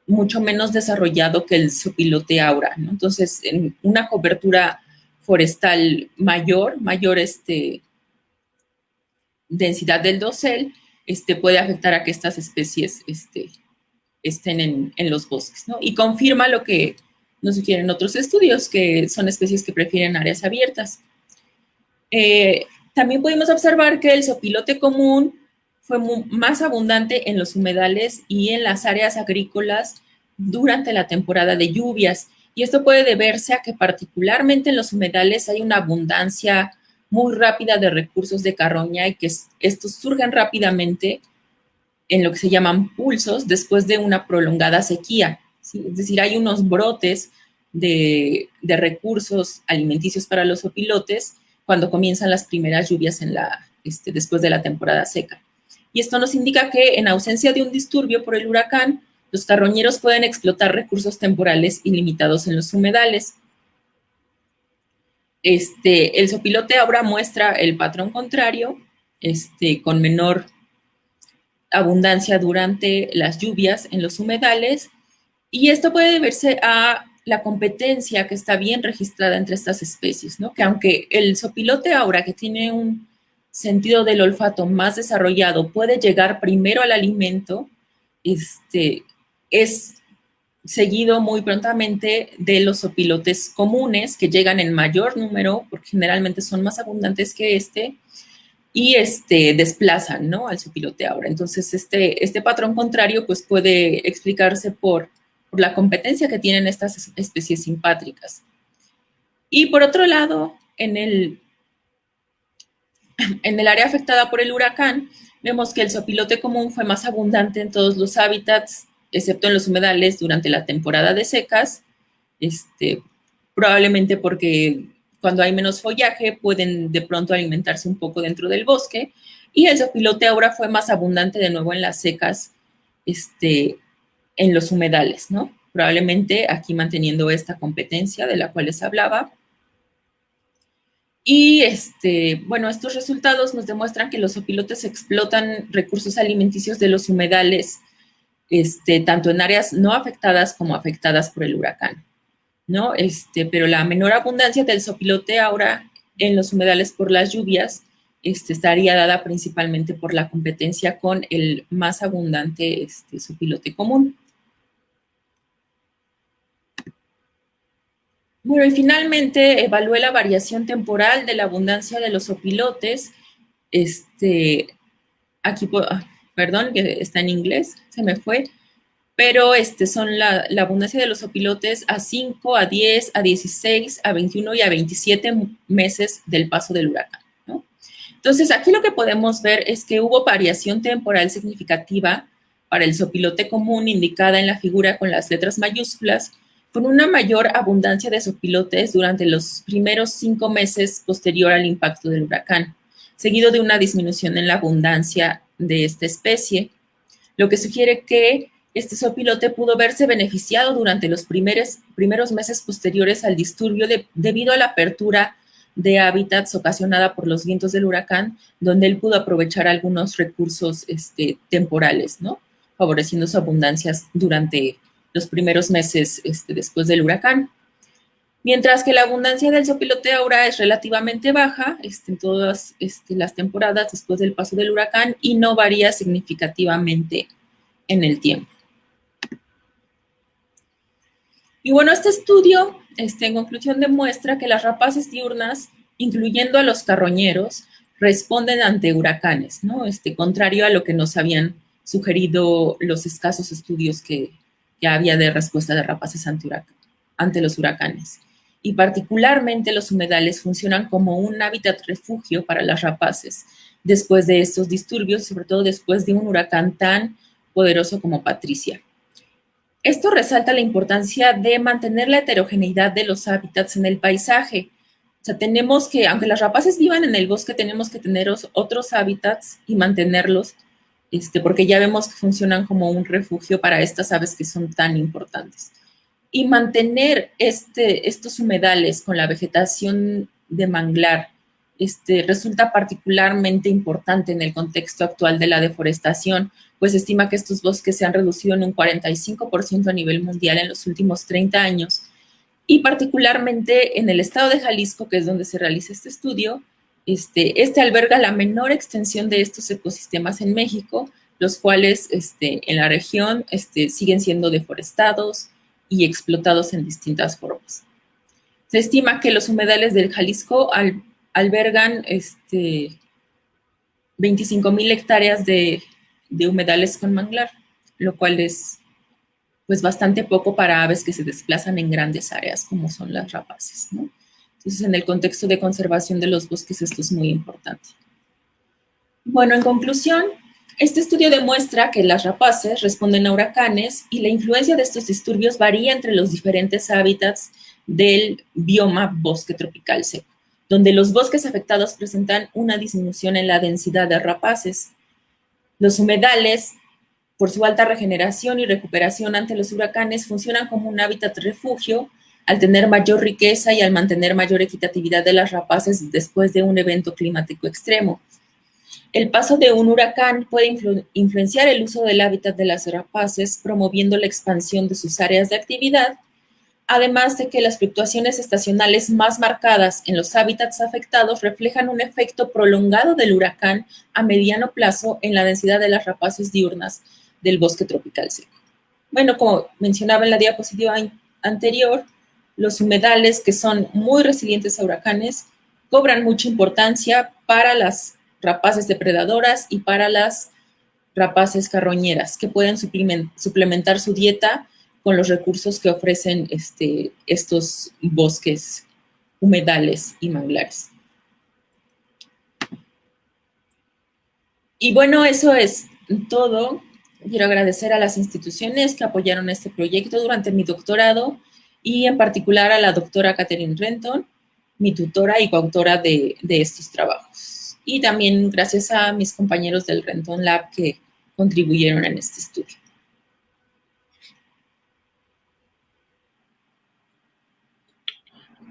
mucho menos desarrollado que el sopilote aura, ¿no? Entonces, en una cobertura forestal mayor densidad del dosel, puede afectar a que estas especies estén en los bosques, ¿no? Y confirma lo que nos sugieren otros estudios, que son especies que prefieren áreas abiertas. También pudimos observar que el sopilote común fue más abundante en los humedales y en las áreas agrícolas durante la temporada de lluvias. Y esto puede deberse a que particularmente en los humedales hay una abundancia muy rápida de recursos de carroña y que estos surgen rápidamente en lo que se llaman pulsos después de una prolongada sequía, ¿sí? Es decir, hay unos brotes de recursos alimenticios para los opilotes cuando comienzan las primeras lluvias después de la temporada seca. Y esto nos indica que en ausencia de un disturbio por el huracán, los carroñeros pueden explotar recursos temporales ilimitados en los humedales. El sopilote ahora muestra el patrón contrario, con menor abundancia durante las lluvias en los humedales, y esto puede deberse a la competencia que está bien registrada entre estas especies, ¿no? Que aunque el sopilote aura, que tiene un sentido del olfato más desarrollado, puede llegar primero al alimento, es seguido muy prontamente de los sopilotes comunes, que llegan en mayor número, porque generalmente son más abundantes que y desplazan, ¿no?, al zopilote aura. Entonces, este patrón contrario pues puede explicarse por la competencia que tienen estas especies simpátricas. Y por otro lado, en el área afectada por el huracán, vemos que el zopilote común fue más abundante en todos los hábitats, excepto en los humedales durante la temporada de secas, probablemente porque cuando hay menos follaje pueden de pronto alimentarse un poco dentro del bosque, y el zopilote aura fue más abundante de nuevo en las secas, en los humedales, ¿no? Probablemente aquí manteniendo esta competencia de la cual les hablaba. Y bueno, estos resultados nos demuestran que los zopilotes explotan recursos alimenticios de los humedales, tanto en áreas no afectadas como afectadas por el huracán, ¿no? Pero la menor abundancia del zopilote aura en los humedales por las lluvias estaría dada principalmente por la competencia con el más abundante zopilote común. Bueno, y finalmente evalué la variación temporal de la abundancia de los zopilotes. Aquí, perdón, que está en inglés, se me fue, pero son la abundancia de los zopilotes a 5, a 10, a 16, a 21 y a 27 meses del paso del huracán, ¿no? Entonces, aquí lo que podemos ver es que hubo variación temporal significativa para el zopilote común, indicada en la figura con las letras mayúsculas, con una mayor abundancia de zopilotes durante los primeros 5 meses posterior al impacto del huracán, seguido de una disminución en la abundancia de esta especie, lo que sugiere que este zopilote pudo verse beneficiado durante los primeros meses posteriores al disturbio debido a la apertura de hábitats ocasionada por los vientos del huracán, donde él pudo aprovechar algunos recursos temporales, ¿no?, favoreciendo su abundancia durante los primeros meses después del huracán. Mientras que la abundancia del zopilote aura es relativamente baja en todas las temporadas después del paso del huracán y no varía significativamente en el tiempo. Y bueno, este estudio, en conclusión, demuestra que las rapaces diurnas, incluyendo a los carroñeros, responden ante huracanes, ¿no? Contrario a lo que nos habían sugerido los escasos estudios que ya había de respuesta de rapaces ante los huracanes. Y particularmente los humedales funcionan como un hábitat refugio para las rapaces después de estos disturbios, sobre todo después de un huracán tan poderoso como Patricia. Esto resalta la importancia de mantener la heterogeneidad de los hábitats en el paisaje. O sea, tenemos que, aunque las rapaces vivan en el bosque, tenemos que tener otros hábitats y mantenerlos, porque ya vemos que funcionan como un refugio para estas aves que son tan importantes. Y mantener estos humedales con la vegetación de manglar resulta particularmente importante en el contexto actual de la deforestación, pues se estima que estos bosques se han reducido en un 45% a nivel mundial en los últimos 30 años, y particularmente en el estado de Jalisco, que es donde se realiza este estudio, alberga la menor extensión de estos ecosistemas en México, los cuales en la región siguen siendo deforestados y explotados en distintas formas. Se estima que los humedales del Jalisco albergan 25,000 hectáreas de humedales con manglar, lo cual es pues bastante poco para aves que se desplazan en grandes áreas como son las rapaces, ¿no? Entonces, en el contexto de conservación de los bosques, esto es muy importante. Bueno, en conclusión, este estudio demuestra que las rapaces responden a huracanes y la influencia de estos disturbios varía entre los diferentes hábitats del bioma bosque tropical seco, donde los bosques afectados presentan una disminución en la densidad de rapaces. Los humedales, por su alta regeneración y recuperación ante los huracanes, funcionan como un hábitat refugio al tener mayor riqueza y al mantener mayor equitatividad de las rapaces después de un evento climático extremo. El paso de un huracán puede influenciar el uso del hábitat de las rapaces, promoviendo la expansión de sus áreas de actividad, además de que las fluctuaciones estacionales más marcadas en los hábitats afectados reflejan un efecto prolongado del huracán a mediano plazo en la densidad de las rapaces diurnas del bosque tropical seco. Bueno, como mencionaba en la diapositiva anterior, los humedales, que son muy resilientes a huracanes, cobran mucha importancia para las rapaces depredadoras y para las rapaces carroñeras, que pueden suplementar su dieta con los recursos que ofrecen estos bosques, humedales y manglares. Y bueno, eso es todo. Quiero agradecer a las instituciones que apoyaron este proyecto durante mi doctorado y en particular a la doctora Catherine Renton, mi tutora y coautora de estos trabajos. Y también gracias a mis compañeros del Renton Lab que contribuyeron en este estudio.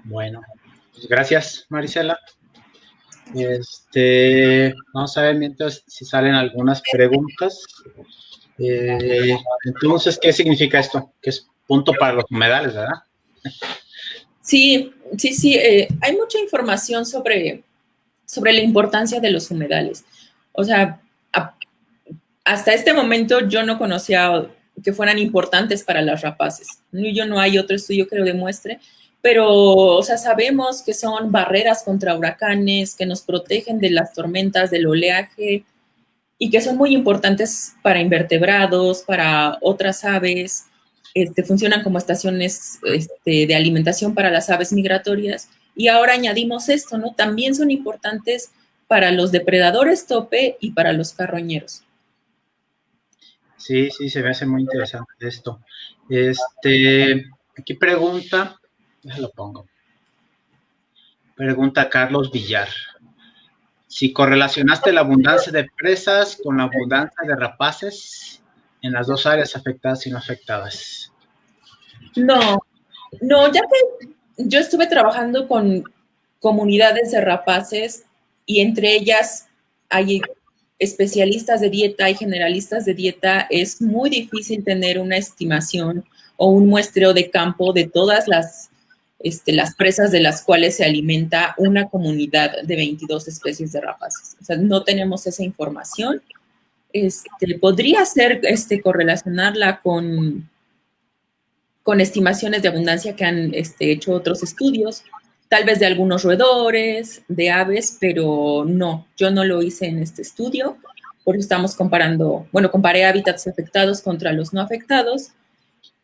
Bueno, pues gracias, Marisela. Vamos a ver mientras si salen algunas preguntas. Entonces, ¿qué significa esto? Que es punto para los humedales, ¿verdad? Sí. Hay mucha información sobre la importancia de los humedales. O sea, hasta este momento yo no conocía que fueran importantes para las rapaces. No hay otro estudio que lo demuestre, pero, o sea, sabemos que son barreras contra huracanes, que nos protegen de las tormentas, del oleaje, y que son muy importantes para invertebrados, para otras aves, funcionan como estaciones de alimentación para las aves migratorias. Y ahora añadimos esto, ¿no? También son importantes para los depredadores tope y para los carroñeros. Sí, se me hace muy interesante esto. Aquí pregunta, déjalo pongo. Pregunta Carlos Villar. Si correlacionaste la abundancia de presas con la abundancia de rapaces en las dos áreas afectadas y no afectadas. No, ya que yo estuve trabajando con comunidades de rapaces y entre ellas hay especialistas de dieta y generalistas de dieta, es muy difícil tener una estimación o un muestreo de campo de todas las presas de las cuales se alimenta una comunidad de 22 especies de rapaces. O sea, no tenemos esa información. Podría ser correlacionarla con estimaciones de abundancia que han hecho otros estudios, tal vez de algunos roedores, de aves, pero no, yo no lo hice en este estudio, porque estamos comparé hábitats afectados contra los no afectados,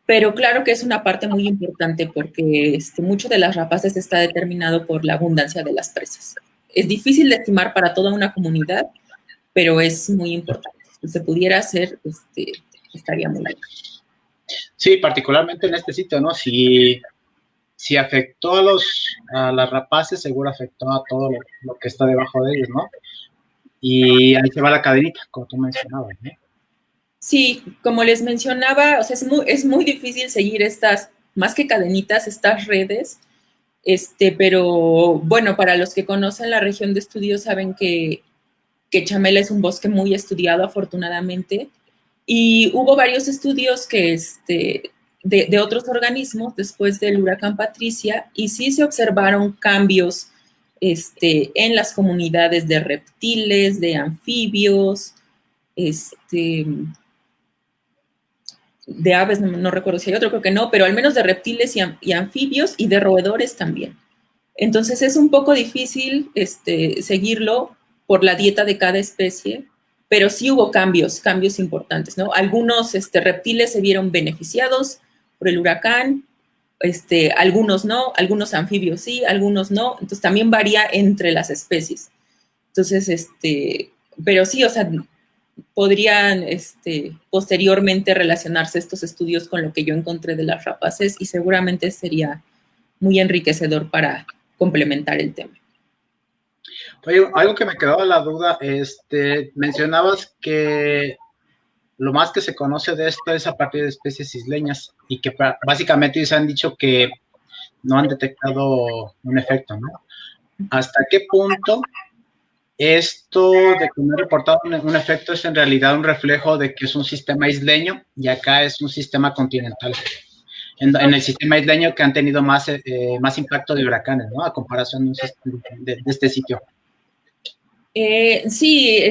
pero claro que es una parte muy importante porque mucho de las rapaces está determinado por la abundancia de las presas. Es difícil de estimar para toda una comunidad, pero es muy importante. Si se pudiera hacer, estaría muy bien. Sí, particularmente en este sitio, ¿no? Si afectó a las rapaces, seguro afectó a todo lo que está debajo de ellos, ¿no? Y ahí se va la cadenita, como tú mencionabas, ¿no? Sí, como les mencionaba, o sea, es muy difícil seguir estas, más que cadenitas, estas redes, pero bueno, para los que conocen la región de estudio saben que Chamela es un bosque muy estudiado, afortunadamente, y hubo varios estudios que de otros organismos después del huracán Patricia, y sí se observaron cambios en las comunidades de reptiles, de anfibios, de aves, no recuerdo si hay otro, creo que no, pero al menos de reptiles y anfibios y de roedores también. Entonces es un poco difícil seguirlo por la dieta de cada especie, pero sí hubo cambios importantes, ¿no? Algunos reptiles se vieron beneficiados por el huracán, algunos no, algunos anfibios sí, algunos no, entonces también varía entre las especies. Entonces, pero sí, o sea, podrían posteriormente relacionarse estos estudios con lo que yo encontré de las rapaces y seguramente sería muy enriquecedor para complementar el tema. Oye, algo que me quedaba la duda, mencionabas que lo más que se conoce de esto es a partir de especies isleñas y que básicamente ellos han dicho que no han detectado un efecto, ¿no? ¿Hasta qué punto esto de que no ha reportado un efecto es en realidad un reflejo de que es un sistema isleño y acá es un sistema continental? En el sistema isleño que han tenido más impacto de huracanes, ¿no? A comparación de este sitio. Sí,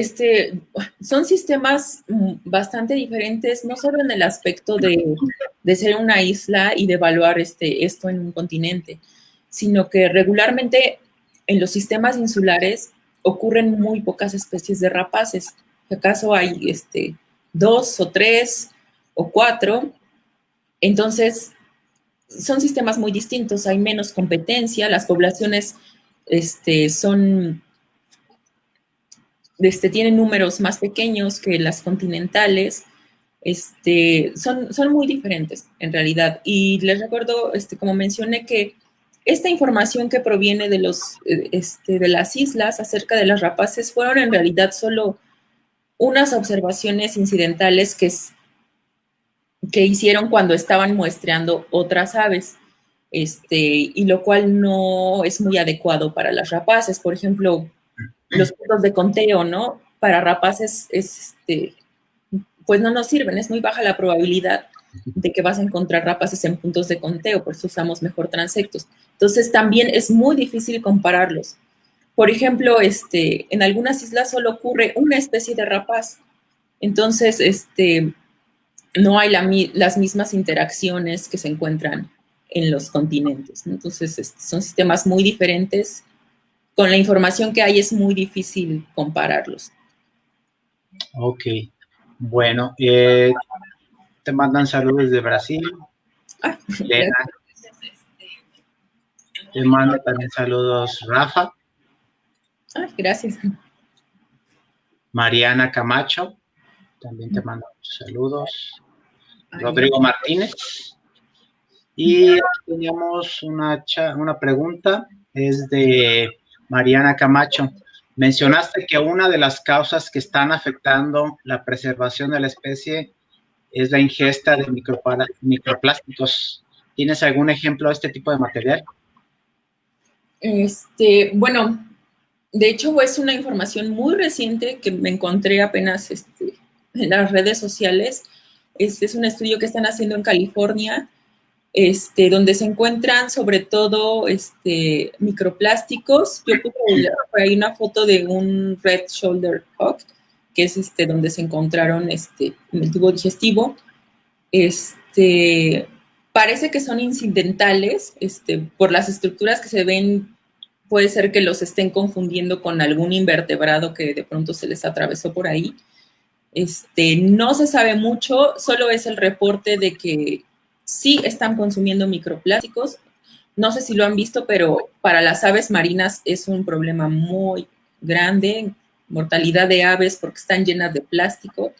son sistemas bastante diferentes, no solo en el aspecto de ser una isla y de evaluar esto en un continente, sino que regularmente en los sistemas insulares ocurren muy pocas especies de rapaces. ¿Acaso hay 2 o 3 o 4? Entonces, son sistemas muy distintos, hay menos competencia, las poblaciones tienen números más pequeños que las continentales, son muy diferentes en realidad. Y les recuerdo, como mencioné, que esta información que proviene de las islas acerca de las rapaces fueron en realidad solo unas observaciones incidentales que hicieron cuando estaban muestreando otras aves, y lo cual no es muy adecuado para las rapaces. Por ejemplo, los puntos de conteo, ¿no? Para rapaces, pues no nos sirven, es muy baja la probabilidad de que vas a encontrar rapaces en puntos de conteo, por eso usamos mejor transectos. Entonces, también es muy difícil compararlos. Por ejemplo, en algunas islas solo ocurre una especie de rapaz, entonces, no hay las mismas interacciones que se encuentran en los continentes, ¿no? Entonces, son sistemas muy diferentes. Con la información que hay es muy difícil compararlos. Ok, bueno, te mandan saludos de Brasil. Elena, te manda también saludos Rafa. Gracias. Mariana Camacho, también te manda saludos. Rodrigo Martínez. Y teníamos una pregunta, es de Mariana Camacho. Mencionaste que una de las causas que están afectando la preservación de la especie es la ingesta de microplásticos. ¿Tienes algún ejemplo de este tipo de material? Bueno, de hecho es una información muy reciente que me encontré apenas en las redes sociales. Es un estudio que están haciendo en California, donde se encuentran sobre todo microplásticos. Yo puse por ahí una foto de un red shoulder hawk, que es donde se encontraron en el tubo digestivo. Parece que son incidentales, por las estructuras que se ven, puede ser que los estén confundiendo con algún invertebrado que de pronto se les atravesó por ahí. No se sabe mucho, solo es el reporte de que sí están consumiendo microplásticos. No sé si lo han visto, pero para las aves marinas es un problema muy grande, mortalidad de aves porque están llenas de plástico.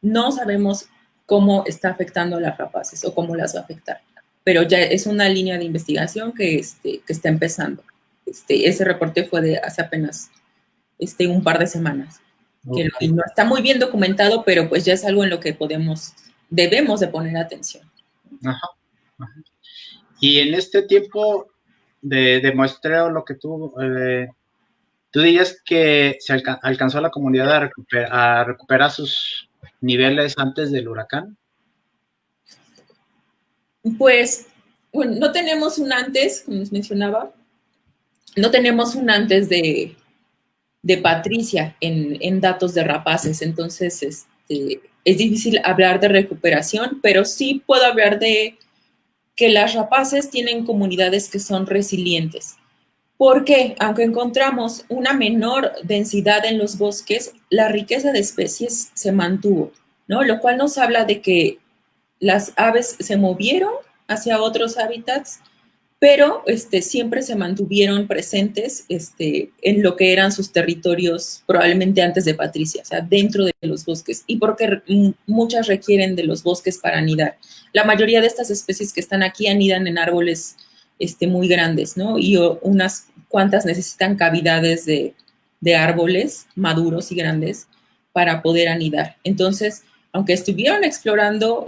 No sabemos cómo está afectando a las rapaces o cómo las va a afectar, pero ya es una línea de investigación que está empezando. Ese reporte fue de hace apenas un par de semanas. Okay. Y no está muy bien documentado, pero pues ya es algo en lo que debemos de poner atención. Ajá, ajá. Y en este tiempo de muestreo, lo que tú dirías que se alcanzó la comunidad a recuperar sus niveles antes del huracán. Pues, bueno, no tenemos un antes, como les mencionaba, no tenemos un antes de Patricia en datos de rapaces, entonces es difícil hablar de recuperación, pero sí puedo hablar de que las rapaces tienen comunidades que son resilientes. Porque, aunque encontramos una menor densidad en los bosques, la riqueza de especies se mantuvo, ¿no? Lo cual nos habla de que las aves se movieron hacia otros hábitats, pero siempre se mantuvieron presentes en lo que eran sus territorios probablemente antes de Patricia, o sea, dentro de los bosques, y porque muchas requieren de los bosques para anidar. La mayoría de estas especies que están aquí anidan en árboles muy grandes, ¿no? Y unas cuantas necesitan cavidades de árboles maduros y grandes para poder anidar. Entonces, aunque estuvieron explorando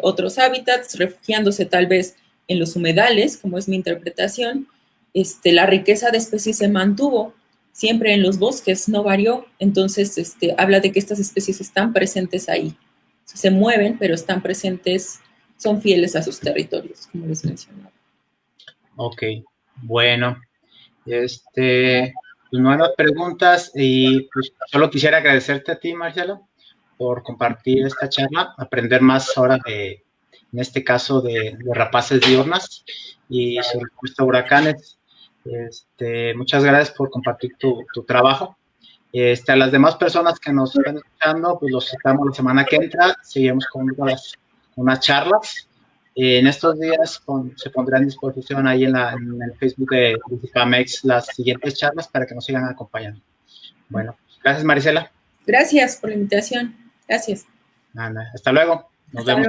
otros hábitats, refugiándose tal vez en los humedales, como es mi interpretación, la riqueza de especies se mantuvo siempre en los bosques, no varió. Entonces, habla de que estas especies están presentes ahí. Se mueven, pero están presentes, son fieles a sus territorios, como les mencionaba. Ok, bueno, pues no hay más preguntas y pues solo quisiera agradecerte a ti, Marcelo, por compartir esta charla, aprender más ahora en este caso de rapaces diurnas y su respuesta a huracanes. Muchas gracias por compartir tu trabajo. A las demás personas que nos están escuchando, pues los citamos la semana que entra, seguimos con unas charlas. En estos días se pondrá en disposición ahí en el Facebook de Digipamex las siguientes charlas para que nos sigan acompañando. Bueno, gracias Marisela. Gracias por la invitación. Gracias. Hasta luego. Nos vemos.